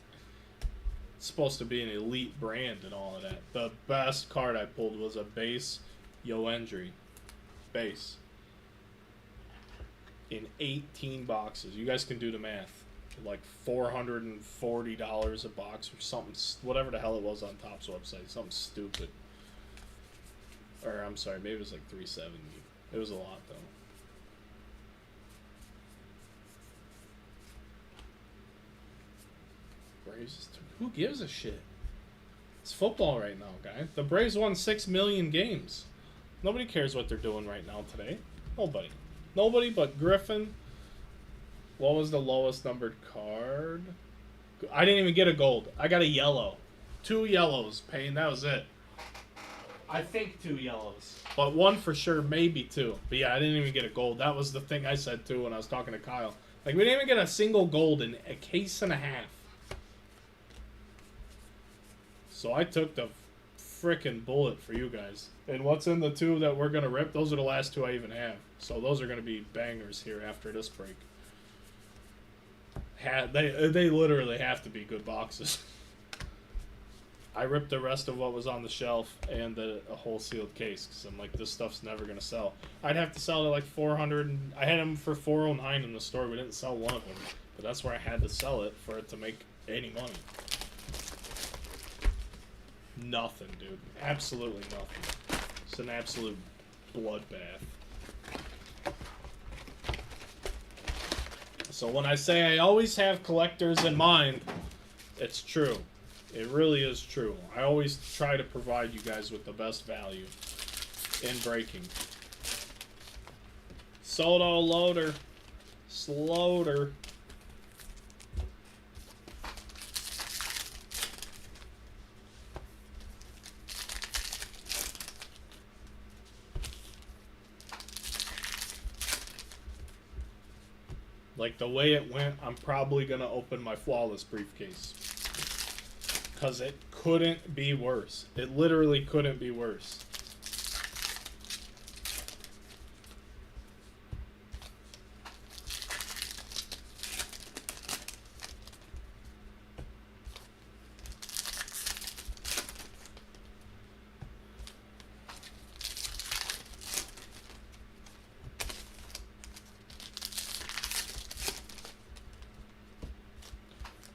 It's supposed to be an elite brand and all of that. The best card I pulled was a base Yoendry. Base. In 18 boxes. You guys can do the math. Like $440 a box or something. Whatever the hell it was on Topps website. Something stupid. Or, I'm sorry, maybe it was like $370. It was a lot, though. Braves, who gives a shit? It's football right now, guy. The Braves won 6 million games. Nobody cares what they're doing right now today. Nobody. Nobody but Griffin. What was the lowest numbered card? I didn't even get a gold. I got a yellow. 2 yellows, Payne. That was it. I think 2 yellows. But 1 for sure, maybe 2. But yeah, I didn't even get a gold. That was the thing I said too when I was talking to Kyle. Like, we didn't even get a single gold in a case and a half. So I took the frickin' bullet for you guys. And what's in the 2 that we're going to rip? Those are the last 2 I even have. So those are going to be bangers here after this break. They literally have to be good boxes. I ripped the rest of what was on the shelf and a whole sealed case. Because I'm like, this stuff's never going to sell. I'd have to sell it at like 400. I had them for 409 in the store. We didn't sell one of them. But that's where I had to sell it for it to make any money. Nothing, dude. Absolutely nothing. It's an absolute bloodbath. So when I say I always have collectors in mind, it's true. It really is true. I always try to provide you guys with the best value in breaking. Soto loader. Sloader. Like, the way it went, I'm probably going to open my flawless briefcase. Because it couldn't be worse. It literally couldn't be worse.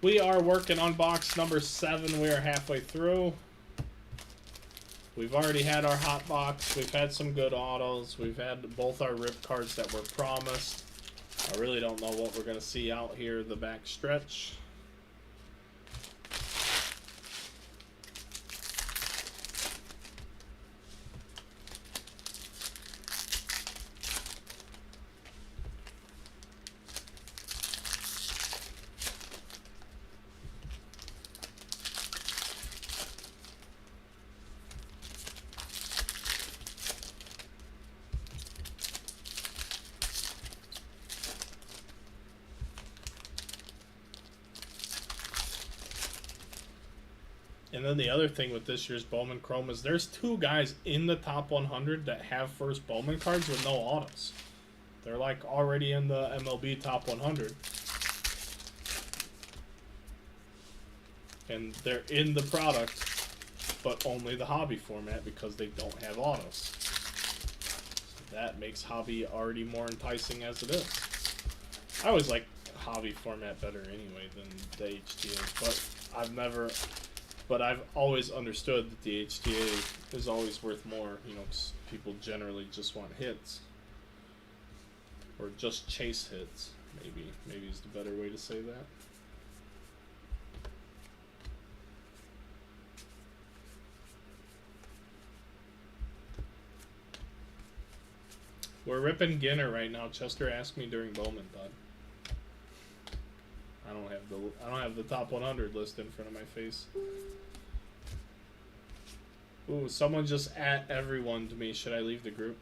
We are working on box number 7. We are halfway through. We've already had our hot box. We've had some good autos. We've had both our rip cards that were promised. I really don't know what we're going to see out here the back stretch. And then the other thing with this year's Bowman Chrome is there's 2 guys in the top 100 that have first Bowman cards with no autos. They're like already in the MLB top 100. And they're in the product, but only the hobby format because they don't have autos. So that makes hobby already more enticing as it is. I always like hobby format better anyway than the HTA, but I've never... But I've always understood that the HTA is always worth more, you know, 'cause people generally just want hits. Or just chase hits, maybe is the better way to say that. We're ripping Ginter right now. Chester asked me during Bowman, bud. I don't have the top 100 list in front of my face. Ooh, someone just at everyone to me. Should I leave the group?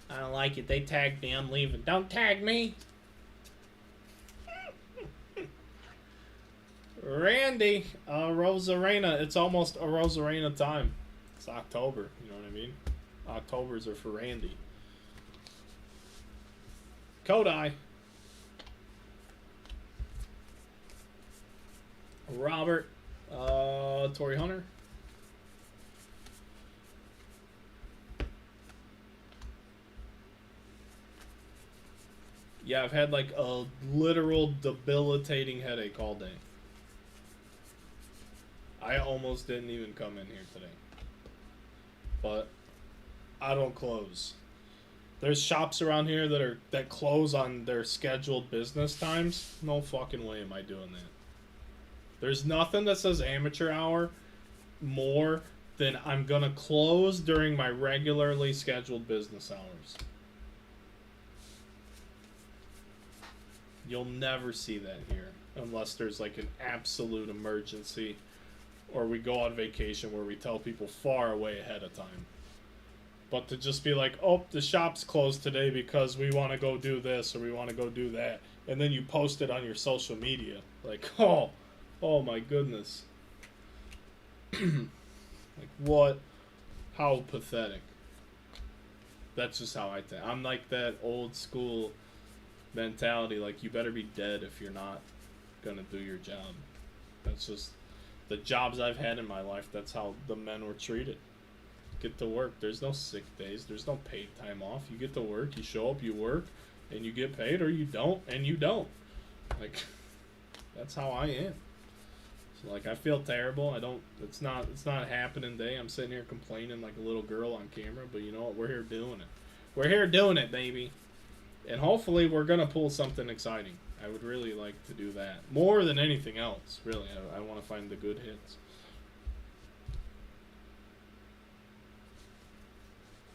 I don't like it. They tagged me. I'm leaving. Don't tag me. Randy, Rosarena. It's almost a Rosarena time. It's October. You know what I mean? Octobers are for Randy. Kodai. Robert. Tory Hunter. Yeah, I've had like a literal debilitating headache all day. I almost didn't even come in here today. But I don't close. There's shops around here that close on their scheduled business times. No fucking way am I doing that. There's nothing that says amateur hour more than I'm gonna close during my regularly scheduled business hours. You'll never see that here unless there's like an absolute emergency or we go on vacation where we tell people far away ahead of time. But to just be like, oh, the shop's closed today because we want to go do this or we want to go do that, and then you post it on your social media, like, oh my goodness. Like, what? How pathetic. That's just how I think. I'm like that old school mentality, like, you better be dead if you're not gonna do your job. That's just the jobs I've had in my life. That's how the men were treated. Get to work. There's no sick days. There's no paid time off. You get to work, you show up, you work, and you get paid, or you don't, and you don't. Like, that's how I am. So, like, I feel terrible. It's not a happening day. I'm sitting here complaining like a little girl on camera, but you know what? We're here doing it. We're here doing it, baby. And hopefully we're going to pull something exciting. I would really like to do that. More than anything else, really. I want to find the good hits.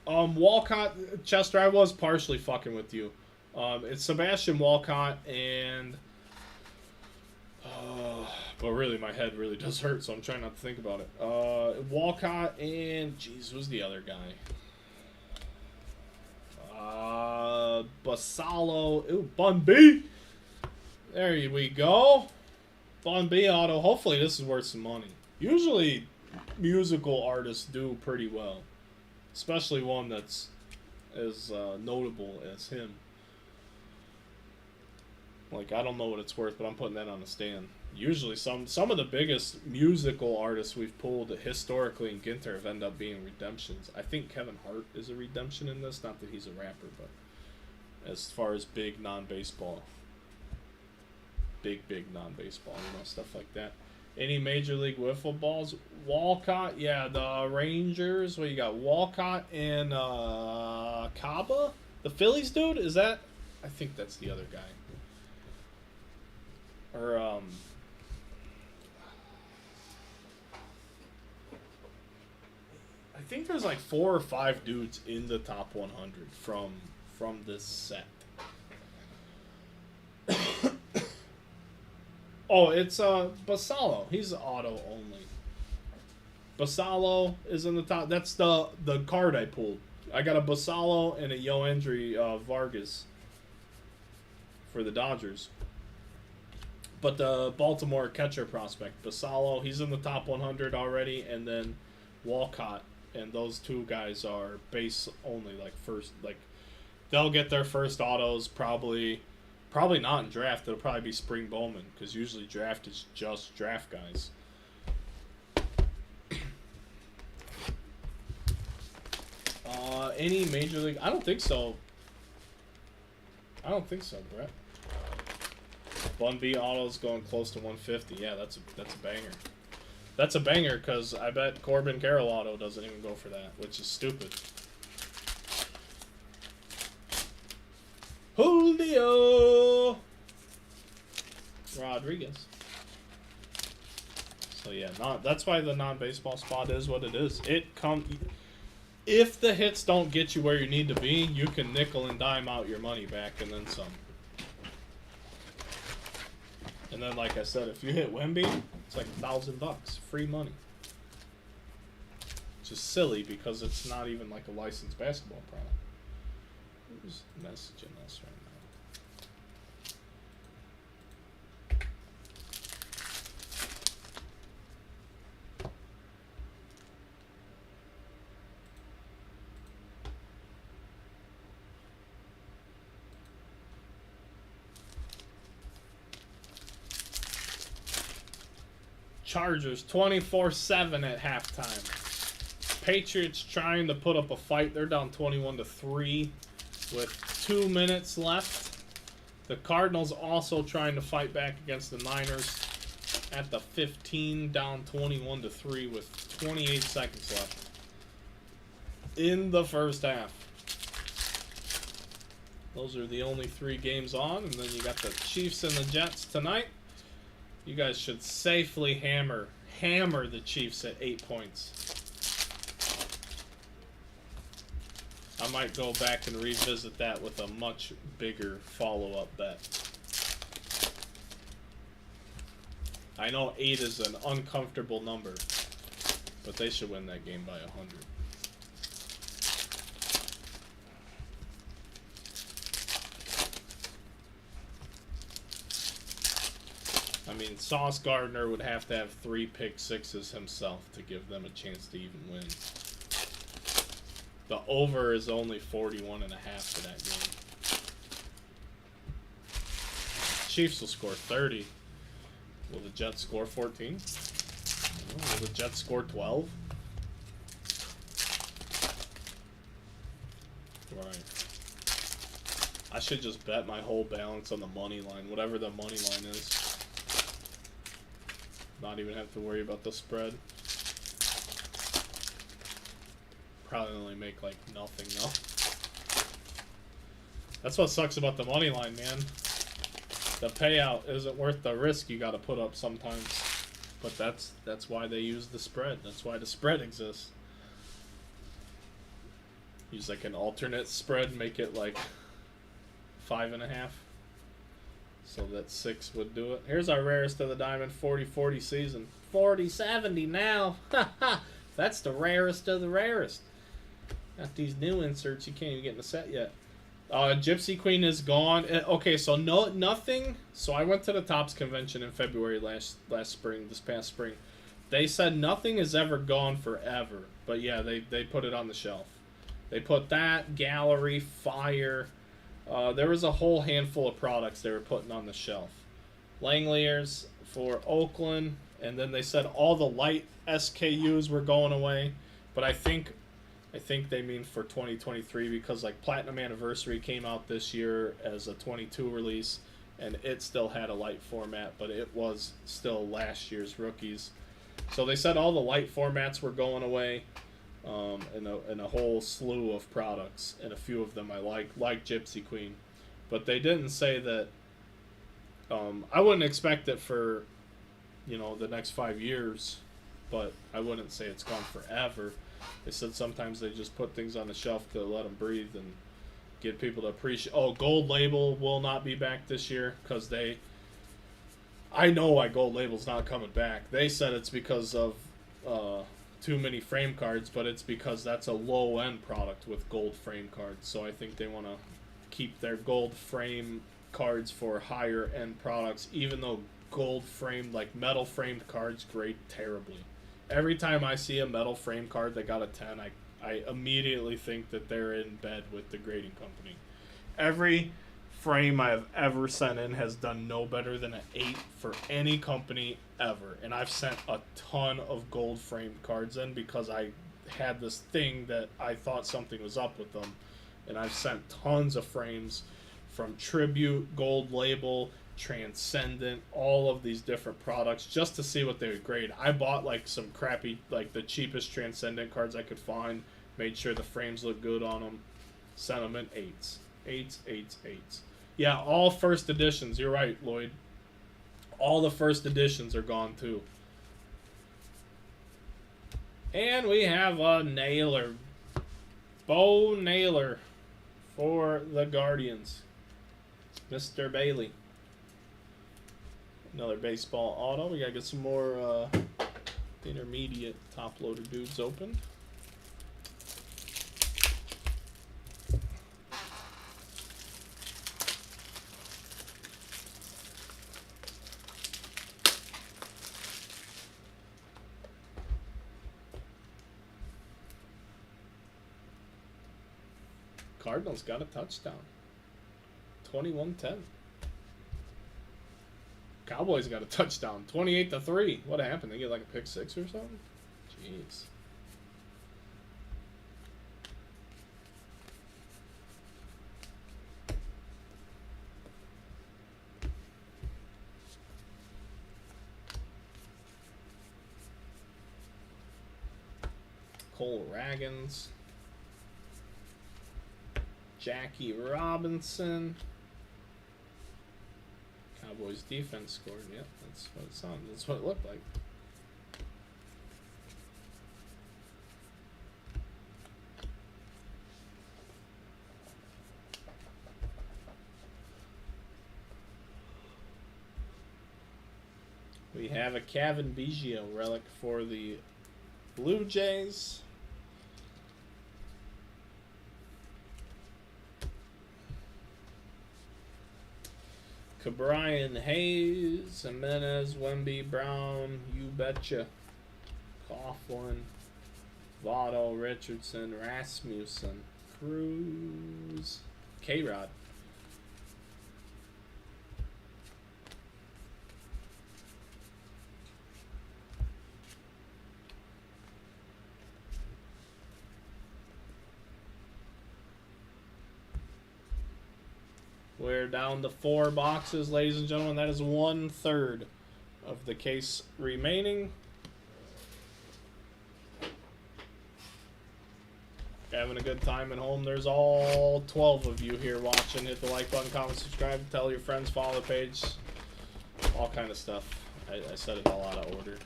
Walcott, Chester, I was partially fucking with you. It's Sebastian Walcott and... but really, my head really does hurt, so I'm trying not to think about it. Walcott and... Jeez, who's the other guy? Basalo. Ooh, Bun B. There we go. Bun B auto. Hopefully this is worth some money. Usually, musical artists do pretty well. Especially one that's as notable as him. Like, I don't know what it's worth, but I'm putting that on the stand. Usually, some of the biggest musical artists we've pulled historically in Ginter have ended up being redemptions. I think Kevin Hart is a redemption in this. Not that he's a rapper, but as far as big non-baseball. Big non-baseball, you know, stuff like that. Any Major League wiffle balls? Walcott, yeah, the Rangers. What you got? Walcott and Caba? The Phillies dude? Is that? I think that's the other guy. Or, I think there's like 4 or 5 dudes in the top 100 from this set. Oh, it's Basalo. He's auto only. Basalo is in the top. That's the card I pulled. I got a Basalo and a Yoendry Vargas for the Dodgers. But the Baltimore catcher prospect, Basalo, he's in the top 100 already, and then Walcott, and those two guys are base only, like first, like they'll get their first autos probably not in draft. It'll probably be spring Bowman, because usually draft is just draft guys. Any Major League? I don't think so. Brett. Bun B Auto's going close to 150. Yeah, that's a banger. That's a banger because I bet Corbin Carroll Auto doesn't even go for that, which is stupid. Julio Rodriguez. So yeah, that's why the non-baseball spot is what it is. If the hits don't get you where you need to be, you can nickel and dime out your money back and then some. And then, like I said, if you hit Wemby, it's like $1,000, free money. Which is silly because it's not even like a licensed basketball product. Who's messaging us right now? Chargers 24-7 at halftime. Patriots trying to put up a fight. They're down 21-3 with 2 minutes left. The Cardinals also trying to fight back against the Niners at the 15, down 21-3 with 28 seconds left in the first half. Those are the only 3 games on, and then you got the Chiefs and the Jets tonight. You guys should safely hammer the Chiefs at 8 points. I might go back and revisit that with a much bigger follow-up bet. I know 8 is an uncomfortable number, but they should win that game by 100. I mean, Sauce Gardner would have to have 3 pick-sixes himself to give them a chance to even win. The over is only 41.5 for that game. Chiefs will score 30. Will the Jets score 14? Will the Jets score 12? Right. I should just bet my whole balance on the money line, whatever the money line is. Not even have to worry about the spread. Probably only make like nothing though. That's what sucks about the money line, man. The payout isn't worth the risk you got to put up sometimes. But that's why they use the spread. That's why the spread exists. Use like an alternate spread, make it like 5.5. So that 6 would do it. Here's our rarest of the diamond 40-40 season. 40-70 now. That's the rarest of the rarest. Got these new inserts. You can't even get in the set yet. Gypsy Queen is gone. Okay, so nothing. So I went to the Topps convention in February this past spring. They said nothing is ever gone forever. But yeah, they put it on the shelf. They put that, Gallery, Fire. There was a whole handful of products they were putting on the shelf. Langliers for Oakland, and then they said all the light SKUs were going away. But I think they mean for 2023 because like Platinum Anniversary came out this year as a 22 release, and it still had a light format, but it was still last year's rookies. So they said all the light formats were going away. And a whole slew of products, and a few of them I like Gypsy Queen, but they didn't say that. I wouldn't expect it for, the next 5 years, but I wouldn't say it's gone forever. They said sometimes they just put things on the shelf to let them breathe and get people to appreciate. Oh, Gold Label will not be back this year because I know why Gold Label's not coming back. They said it's because of too many frame cards, but it's because that's a low-end product with gold frame cards. So I think they want to keep their gold frame cards for higher-end products, even though gold framed, like metal framed cards, grade terribly. Every time I see a metal frame card that got a 10, I immediately think that they're in bed with the grading company. Every frame I've ever sent in has done no better than an 8 for any company ever. And I've sent a ton of gold framed cards in because I had this thing that I thought something was up with them. And I've sent tons of frames from Tribute, Gold Label, Transcendent, all of these different products just to see what they would grade. I bought like some crappy, like the cheapest Transcendent cards I could find, made sure the frames look good on them, sent them in 8s. 8s, 8s, 8s. Yeah, all first editions. You're right, Lloyd. All the first editions are gone too. And we have a nailer. Bo Naylor for the Guardians. Mr. Bailey. Another baseball auto. We gotta get some more intermediate top loader dudes open. Cardinals got a touchdown. 21-10. Cowboys got a touchdown. 28-3. What happened? They get like a pick 6 or something? Jeez. Cole Ragans. Jackie Robinson. Cowboys defense scored. Yep, that's what it sounded. That's what it looked like. We have a Kevin Biggio relic for the Blue Jays. Brian Hayes, Jimenez, Wemby, Brown, You Betcha, Coughlin, Votto, Richardson, Rasmussen, Cruz, K-Rod. We're down to 4 boxes, ladies and gentlemen. That is 1/3 of the case remaining. Having a good time at home. There's all 12 of you here watching. Hit the like button, comment, subscribe, tell your friends, follow the page. All kind of stuff. I said it all out of order.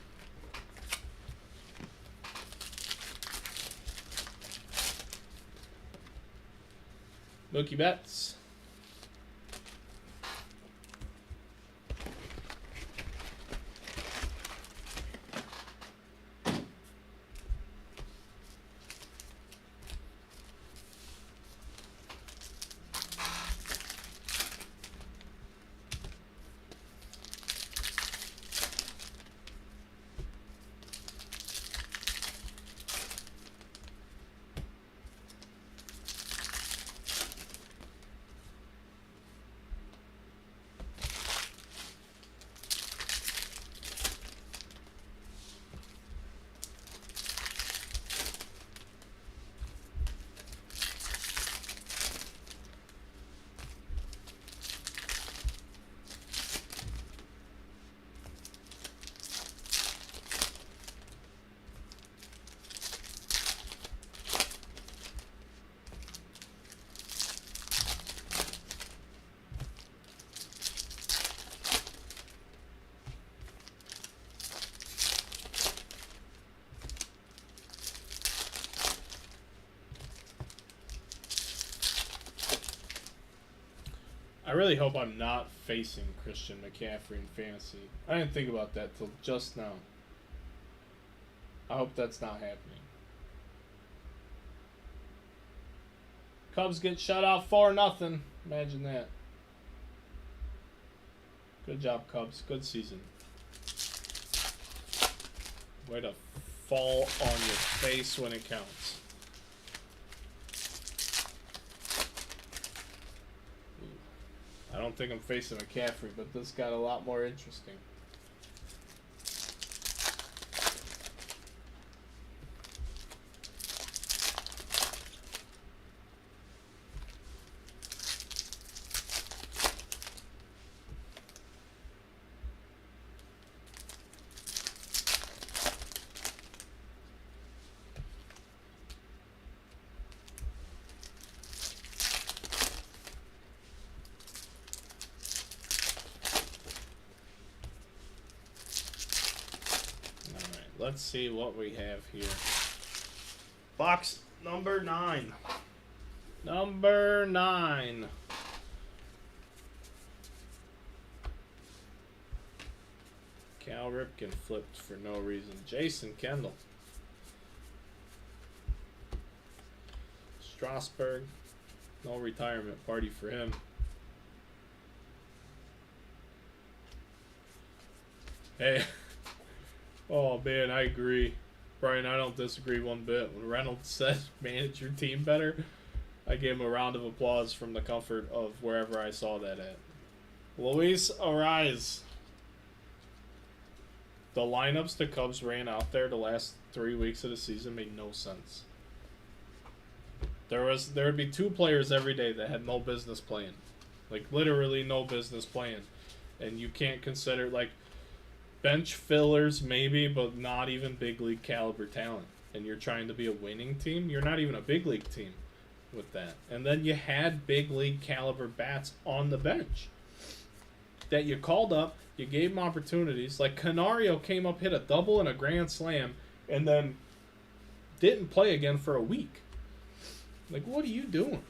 Mookie Betts. I really hope I'm not facing Christian McCaffrey in fantasy. I didn't think about that till just now. I hope that's not happening. Cubs get shut out 4-0. Imagine that. Good job, Cubs. Good season. Way to fall on your face when it counts. I don't think I'm facing McCaffrey, but this got a lot more interesting. let's see what we have here. Box number 9. Number 9. Cal Ripken flipped for no reason. Jason Kendall. Strasburg. No retirement party for him. Hey. Oh, man, I agree. Brian, I don't disagree one bit. When Reynolds said manage your team better, I gave him a round of applause from the comfort of wherever I saw that at. Luis Ariz. The lineups the Cubs ran out there the last 3 weeks of the season made no sense. There would be 2 players every day that had no business playing. Like, literally no business playing. And you can't consider, like, bench fillers maybe, but not even big league caliber talent. And you're trying to be a winning team, you're not even a big league team with that. And then you had big league caliber bats on the bench that you called up, you gave them opportunities. Like Canario came up, hit a double and a grand slam, and then didn't play again for a week. Like, what are you doing?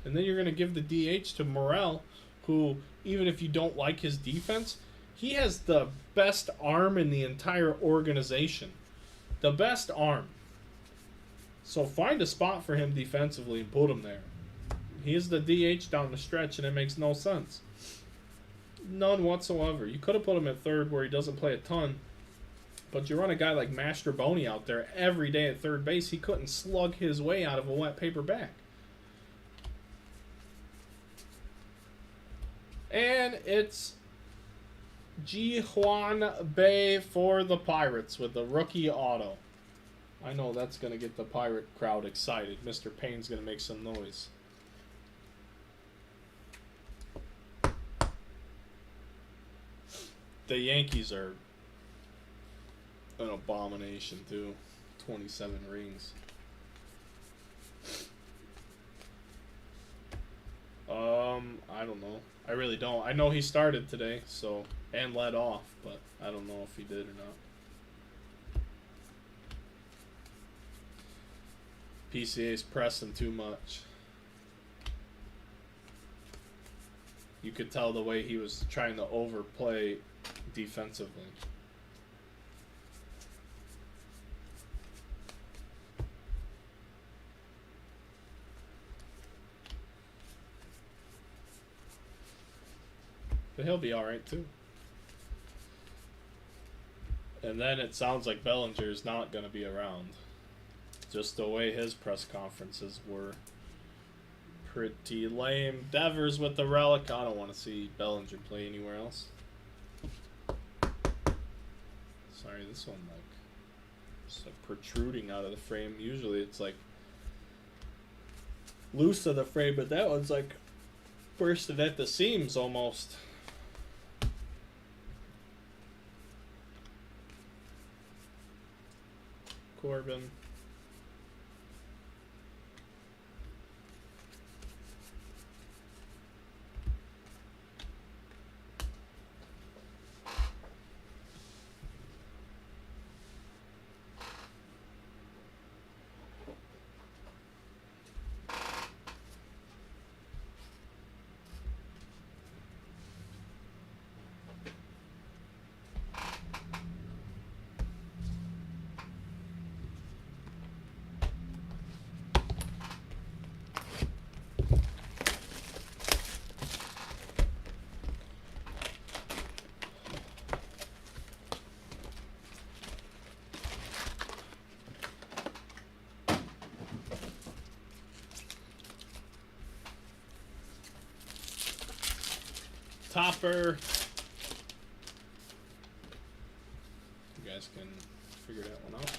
And then you're going to give the DH to Morel, who, even if you don't like his defense, he has the best arm in the entire organization. The best arm. So find a spot for him defensively and put him there. He's the DH down the stretch, and it makes no sense. None whatsoever. You could have put him at third where he doesn't play a ton, but you run a guy like Mastroboni out there every day at third base, he couldn't slug his way out of a wet paper bag. And it's Ji Hwan Bae for the Pirates with the rookie auto. I know that's going to get the Pirate crowd excited. Mr. Payne's going to make some noise. The Yankees are an abomination, too. 27 rings. I don't know. I really don't. I know he started today, so, and led off, but I don't know if he did or not. PCA's pressing too much. You could tell the way he was trying to overplay defensively. But he'll be alright too. And then it sounds like Bellinger's not going to be around. Just the way his press conferences were. Pretty lame. Devers with the relic. I don't want to see Bellinger play anywhere else. Sorry, this one just like protruding out of the frame. Usually it's like loose of the frame, but that one's like bursted at the seams almost. Corbin. Topper. You guys can figure that one out.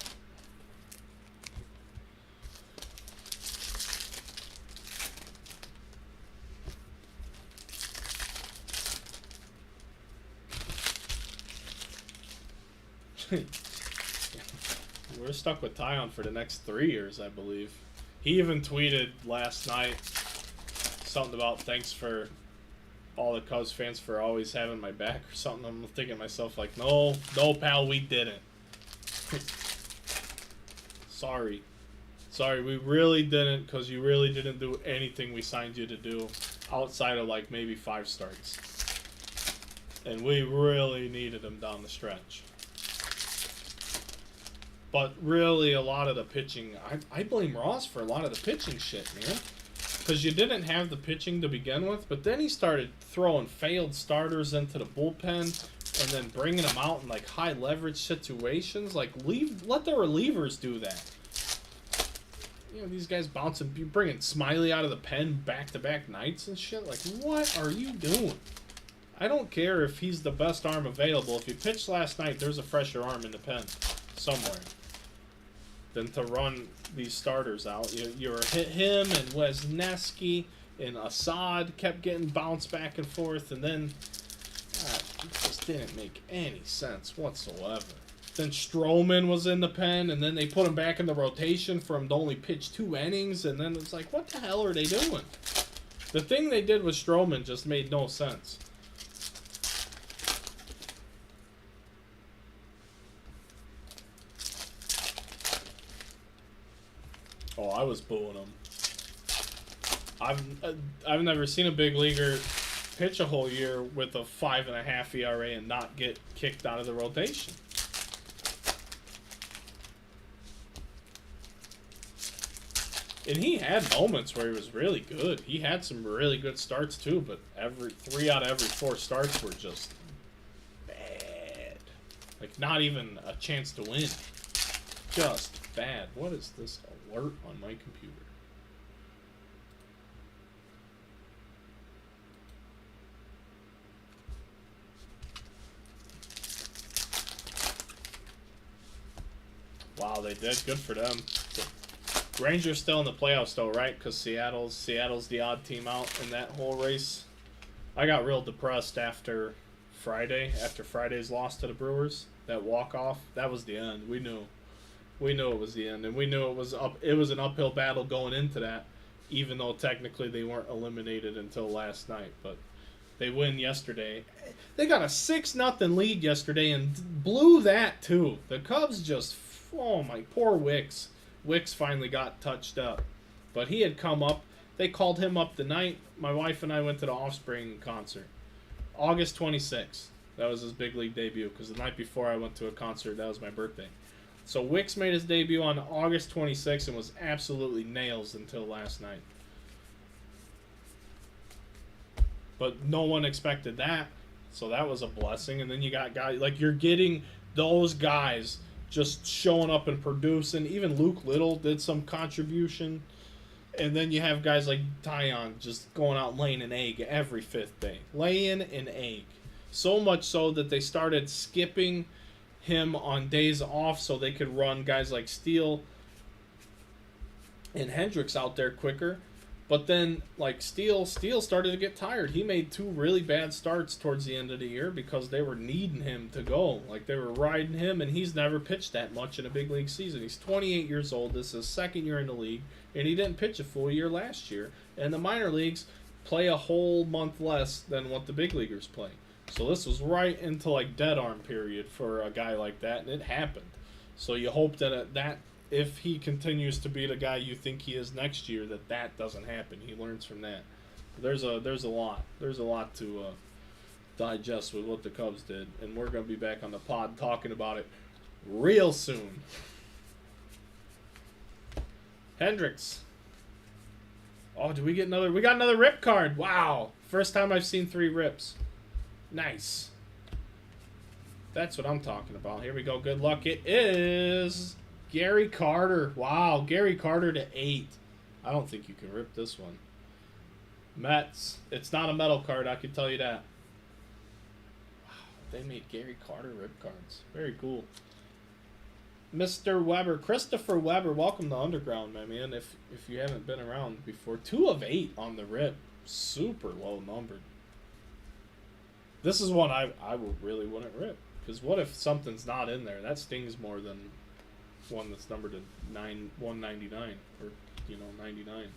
We're stuck with Tyon for the next 3 years, I believe. He even tweeted last night something about thanks for all the Cubs fans for always having my back or something. I'm thinking to myself like, no, pal, we didn't. Sorry. Sorry, we really didn't, because you really didn't do anything we signed you to do outside of like maybe 5 starts. And we really needed him down the stretch. But really, a lot of the pitching, I blame Ross for a lot of the pitching shit, man. Because you didn't have the pitching to begin with, but then he started throwing failed starters into the bullpen and then bringing them out in like high leverage situations. Like, let the relievers do that. You know, these guys bouncing, you're bringing Smiley out of the pen back-to-back nights and shit. Like, what are you doing? I don't care if he's the best arm available. If you pitched last night, there's a fresher arm in the pen somewhere than to run these starters out. You were hit him and Wesneski and Assad kept getting bounced back and forth, and then it just didn't make any sense whatsoever. Then Stroman was in the pen, and then they put him back in the rotation for him to only pitch 2 innings, and then it's like, what the hell are they doing? The thing they did with Stroman just made no sense. Oh, I was booing him. I've never seen a big leaguer pitch a whole year with a 5.5 ERA and not get kicked out of the rotation. And he had moments where he was really good. He had some really good starts too, but 3 out of every 4 starts were just bad. Like, not even a chance to win. Just bad. What is this alert on my computer? Wow, they did. Good for them. Rangers still in the playoffs though, right? Because Seattle's the odd team out in that whole race. I got real depressed after Friday, after Friday's loss to the Brewers. That walk-off, that was the end. We knew it was the end, and we knew it was an uphill battle going into that, even though technically they weren't eliminated until last night. But they win yesterday. They got a 6-0 lead yesterday and blew that too. The Cubs just, oh my, poor Wicks. Wicks finally got touched up, but he had come up. They called him up the night my wife and I went to the Offspring concert, August 26th. That was his big league debut, because the night before I went to a concert, that was my birthday. So Wicks made his debut on August 26th and was absolutely nails until last night. But no one expected that, so that was a blessing. And then you got guys, like, you're getting those guys just showing up and producing. Even Luke Little did some contribution. And then you have guys like Tyon just going out and laying an egg every 5th day. Laying an egg. So much so that they started skipping him on days off so they could run guys like Steele and Hendricks out there quicker. But then, like, Steele started to get tired. He made 2 really bad starts towards the end of the year because they were needing him to go. Like, they were riding him, and he's never pitched that much in a big league season. He's 28 years old. This is his 2nd year in the league, and he didn't pitch a full year last year. And the minor leagues play a whole month less than what the big leaguers play. So this was right into, like, dead arm period for a guy like that, and it happened. So you hope that if he continues to be the guy you think he is next year, that doesn't happen. He learns from that. There's a lot to digest with what the Cubs did, and we're going to be back on the pod talking about it real soon. Hendricks. Oh, did we get another? We got another rip card. Wow. First time I've seen 3 rips. Nice. That's what I'm talking about. Here we go. Good luck. It is Gary Carter. Wow, Gary Carter to 8. I don't think you can rip this one. Mets. It's not a metal card, I can tell you that. Wow, they made Gary Carter rip cards. Very cool. Mr. Weber, Christopher Weber, welcome to Underground, my man. If you haven't been around before, 2 of 8 on the rip. Super low numbered. This is one I really wouldn't rip. Because what if something's not in there? That stings more than one that's numbered to 199 or 99.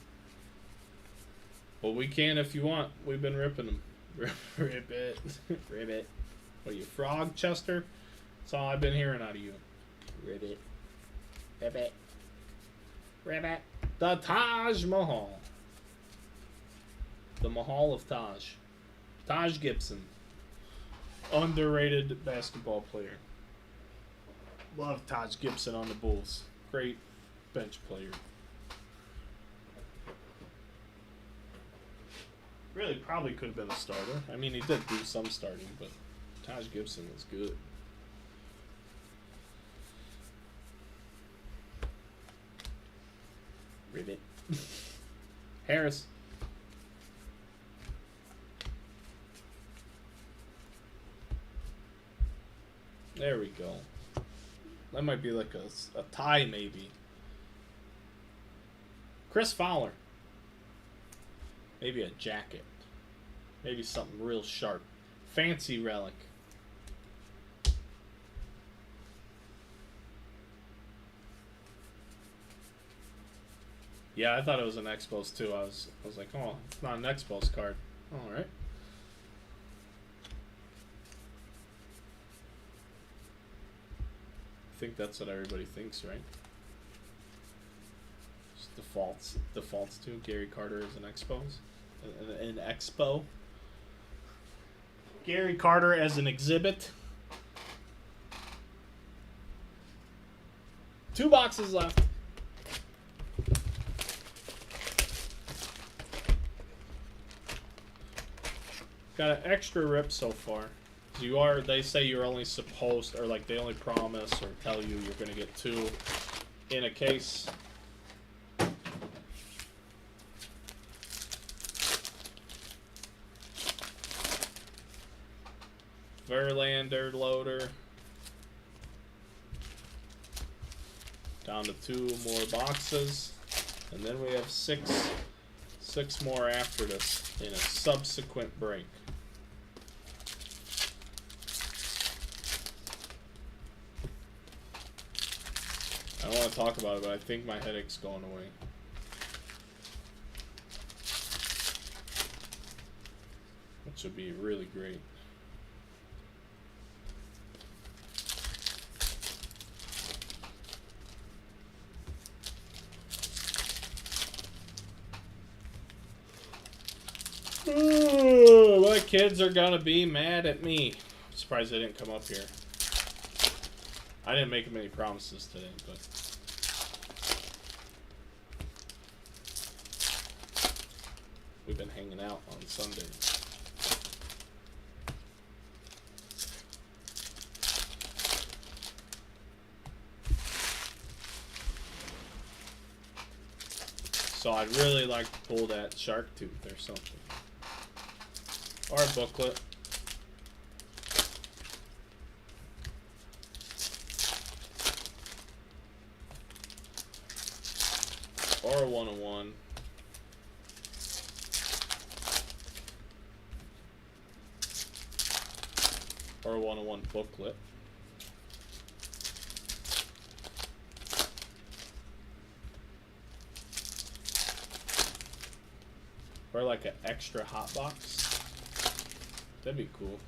But we can if you want. We've been ripping them. Rip it. Rip it. What are you, Frog Chester? That's all I've been hearing out of you. Ribbit. Ribbit. Ribbit. The Taj Mahal. The Mahal of Taj. Taj Gibson. Underrated basketball player. Love Taj Gibson on the Bulls. Great bench player. Really probably could have been a starter. I mean, he did do some starting, but Taj Gibson was good. Ribbit. Harris. There we go. That might be like a tie, maybe. Chris Fowler. Maybe a jacket. Maybe something real sharp. Fancy relic. Yeah, I thought it was an Expos too. I was like, oh, it's not an Expos card. All right. I think that's what everybody thinks, right? Just defaults to Gary Carter as an Expos, an Expo. Gary Carter as an exhibit. 2 boxes left. Got an extra rip so far. They say you're only supposed, or like they only promise or tell you you're going to get 2 in a case. Verlander loader. Down to 2 more boxes. And then we have six more after this in a subsequent break. I don't want to talk about it, but I think my headache's going away. Which would be really great. Ooh, my kids are gonna be mad at me. I'm surprised they didn't come up here. I didn't make them any promises today, but we've been hanging out on Sunday. So I'd really like to pull that shark tooth or something. Or a booklet. Or a 101. Or a 101 booklet. Or like an extra hot box. That'd be cool.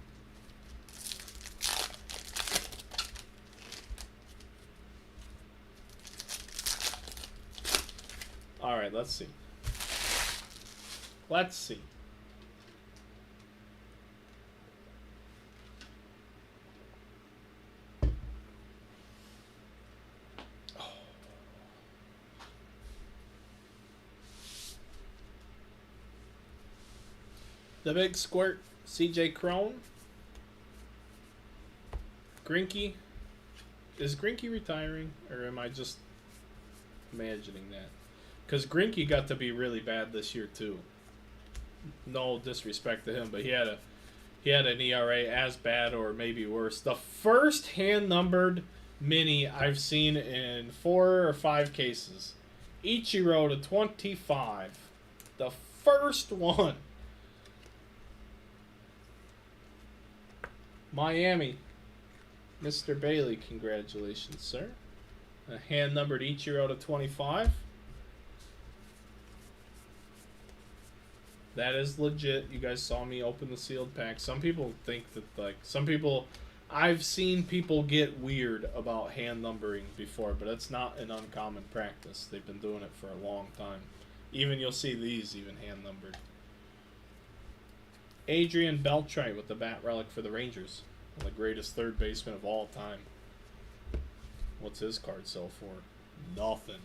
All right, let's see. Let's see. Oh. The big squirt, CJ Crone. Greinke. Is Greinke retiring, or am I just imagining that? Because Greinke got to be really bad this year too. No disrespect to him, but he had an ERA as bad or maybe worse. The first hand-numbered mini I've seen in 4 or 5 cases. Ichiro to 25. The first one. Miami. Mr. Bailey, congratulations, sir. A hand-numbered Ichiro to 25. That is legit. You guys saw me open the sealed pack. Some people think that, like, I've seen people get weird about hand numbering before, but it's not an uncommon practice. They've been doing it for a long time. Even you'll see these even hand numbered. Adrian Beltre with the bat relic for the Rangers. One of the greatest third baseman of all time. What's his card sell for? Nothing.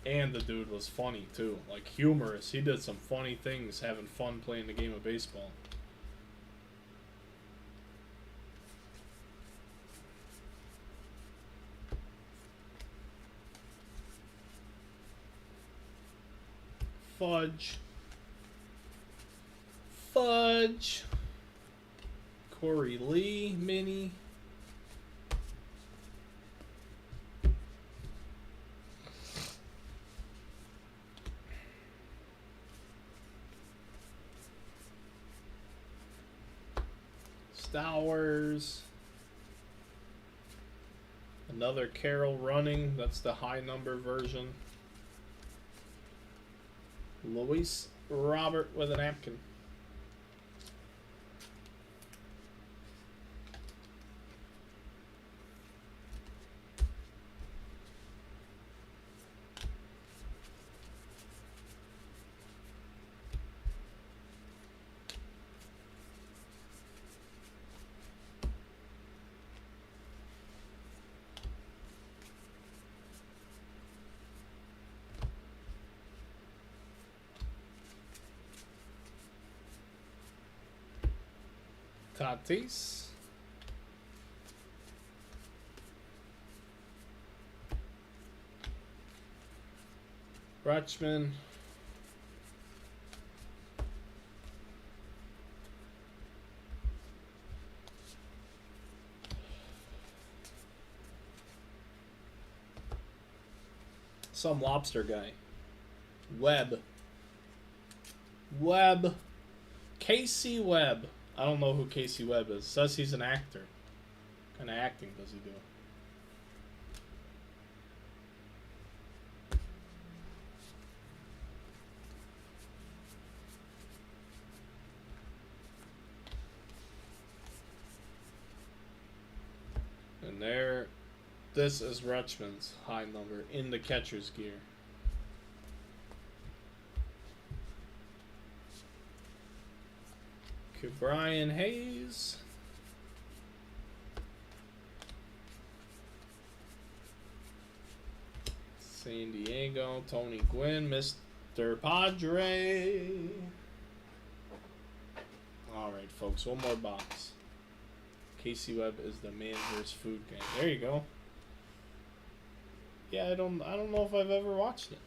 And the dude was funny too. Like humorous. He did some funny things having fun playing the game of baseball. Fudge. Fudge. Corey Lee, mini. Stowers. Another Carroll running. That's the high number version. Luis Robert with a napkin. Tatis. Rutschman. Some lobster guy. Webb. Webb. Casey Webb. I don't know who Casey Webb is. Says he's an actor. What kind of acting does he do? And there, this is Rutschman's high number in the catcher's gear. Brian Hayes. San Diego. Tony Gwynn. Mr. Padre. Alright, folks. One more box. Casey Webb is the man versus food game. There you go. Yeah, I don't know if I've ever watched it.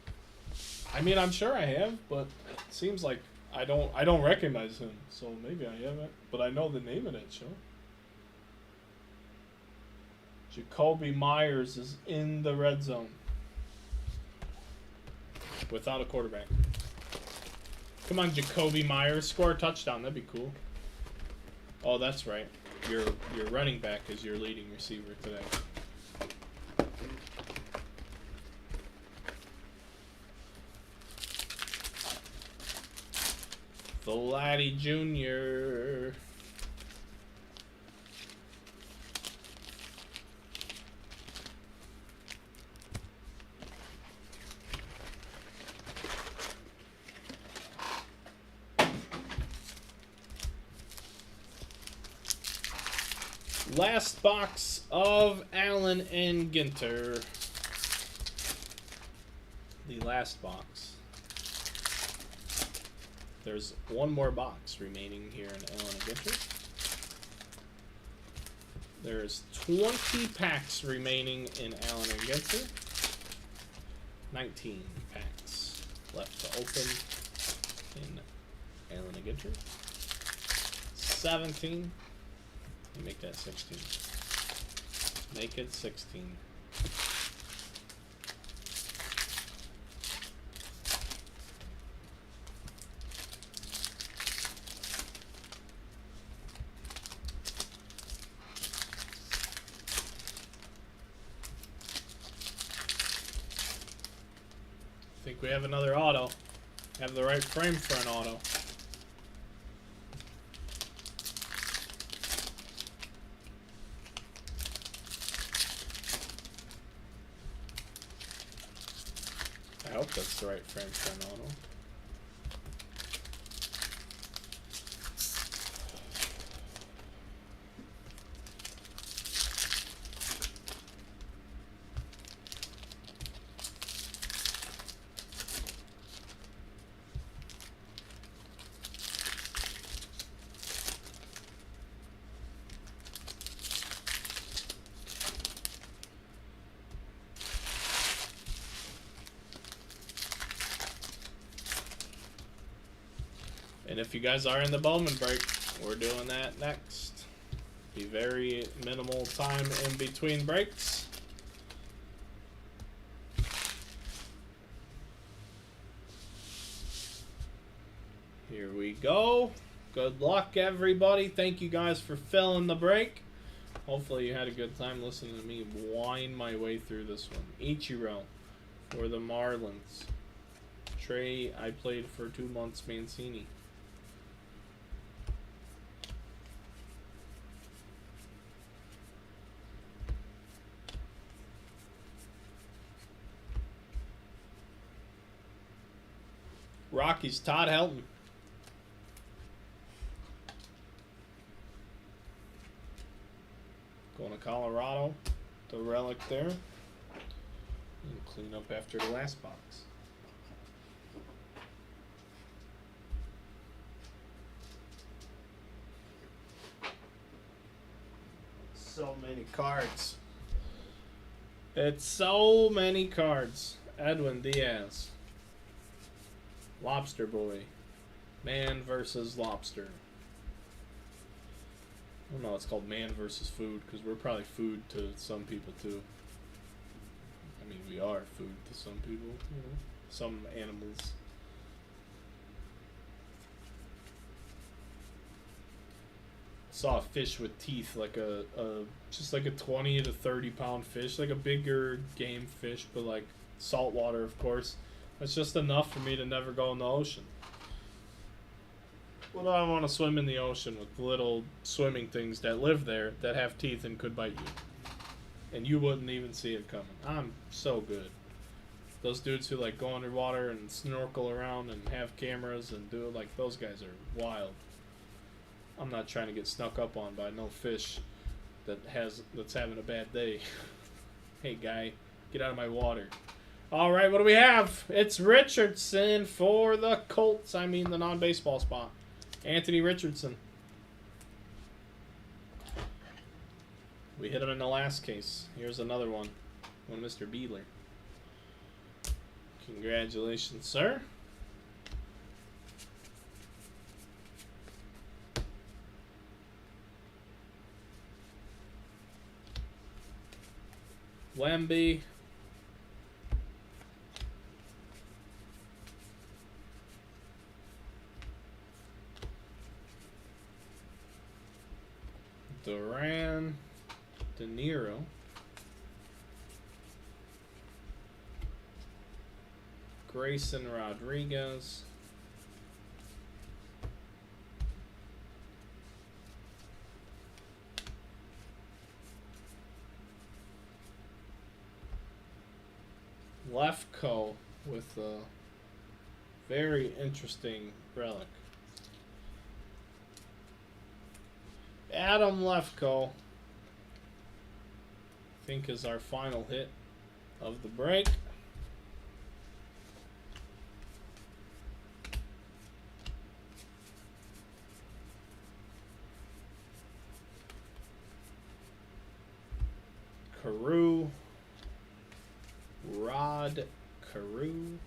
I mean, I'm sure I have, but it seems like I don't recognize him, so maybe I haven't. But I know the name of that show. Jacoby Myers is in the red zone. Without a quarterback. Come on, Jacoby Myers. Score a touchdown. That'd be cool. Oh, that's right. Your running back is your leading receiver today. Vladdy Jr. Last box of Allen and Ginter. The last box. There's one more box remaining here in Allen and Ginter. There's 20 packs remaining in Allen and Ginter. 19 packs left to open in Allen and Ginter. 17. Make that 16. Make it 16. I think we have another auto. Have the right frame for an auto. that's the right Frank auto. And if you guys are in the Bowman break, we're doing that next. Be very minimal time in between breaks. Here we go. Good luck, everybody. Thank you guys for filling the break. Hopefully you had a good time listening to me whine my way through this one. Ichiro for the Marlins. Trey, I played for 2 months. Mancini. Rockies, Todd Helton. Going to Colorado. The relic there. And clean up after the last box. So many cards. It's so many cards. Edwin Diaz. Lobster Boy. Man versus Lobster. I don't know, it's called Man versus Food because we're probably food to some people too. I mean, we are food to some people, you know, some animals. Saw a fish with teeth, like just like a 20 to 30 pound fish, like a bigger game fish, but like saltwater, of course. It's just enough for me to never go in the ocean. Well, do I want to swim in the ocean with little swimming things that live there that have teeth and could bite you? And you wouldn't even see it coming. I'm so good. Those dudes who like go underwater and snorkel around and have cameras and do it, like those guys are wild. I'm not trying to get snuck up on by no fish that's having a bad day. Hey guy, get out of my water. All right, what do we have? It's Richardson for the Colts. I mean the non-baseball spot. Anthony Richardson. We hit him in the last case. Here's another one. One Mr. Beeler. Congratulations, sir. Wemby. Duran, De Niro, Grayson Rodriguez, Lefko with a very interesting relic. Adam Lefko, I think, is our final hit of the break. Carew, Rod Carew.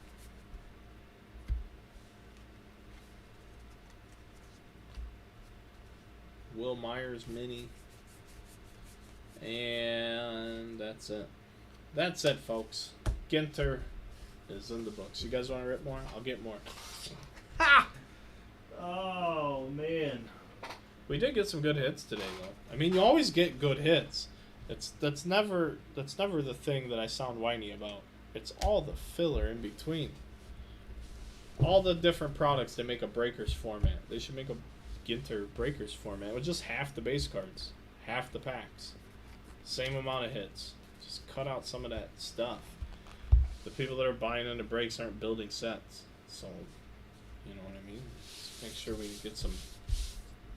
Will Myers mini. And that's it. That's it, folks. Ginter is in the books. You guys want to rip more? I'll get more. Ha! Oh, man. We did get some good hits today, though. I mean, you always get good hits. That's never the thing that I sound whiny about. It's all the filler in between. All the different products that make a breakers format. They should make a Ginter breakers format with just half the base cards, half the packs, same amount of hits. Just cut out some of that stuff. the people that are buying into breaks aren't building sets. So, you know what I mean? Just make sure we get some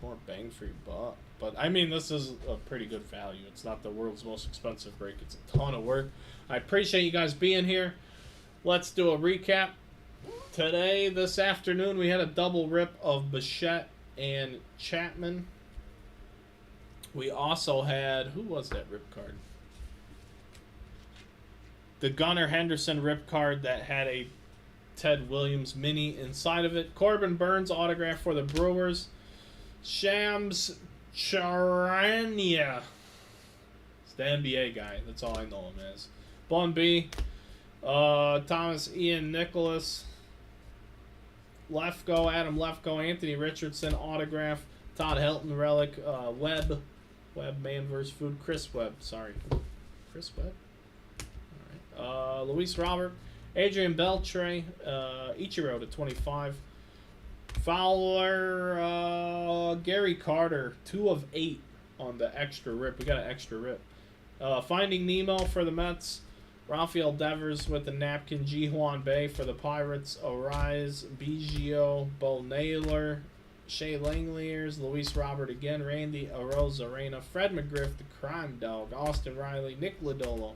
more bang for your buck. But, I mean, this is a pretty good value. It's not the world's most expensive break. It's a ton of work. I appreciate you guys being here. Let's do a recap. Today, this afternoon, we had a double rip of Bichette and Chapman. We also had, who was that rip card? The Gunnar Henderson rip card that had a Ted Williams mini inside of it. Corbin Burns autograph for the Brewers. Shams Charania. It's the NBA guy. That's all I know him as. Bun B. Thomas Ian Nicholas. Lefko, Adam Lefko, Anthony Richardson autograph. Todd Helton relic. Webb Man vs. Food. Chris Webb. Sorry. Chris Webb? All right. Luis Robert. Adrian Beltre. Ichiro to 25. Fowler. Gary Carter. 2 of 8 on the extra rip. We got an extra rip. Finding Nemo for the Mets. Rafael Devers with the napkin. Ji-Hwan Bae for the Pirates. Arise. Biggio. Bo Naylor. Shea Langeliers. Luis Robert again. Randy Arozarena. Fred McGriff, the Crime Dog. Austin Riley. Nick Lodolo.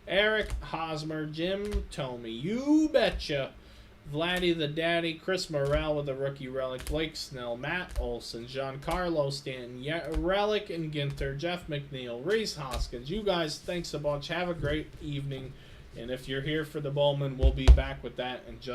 Eric Hosmer. Jim Tomey. You betcha. Vladdy the Daddy. Chris Morrell with the rookie relic. Blake Snell. Matt Olson. Giancarlo Stanton. Relic and Ginter. Jeff McNeil. Reese Hoskins. You guys, thanks a bunch. Have a great evening. And if you're here for the Bowman, we'll be back with that in just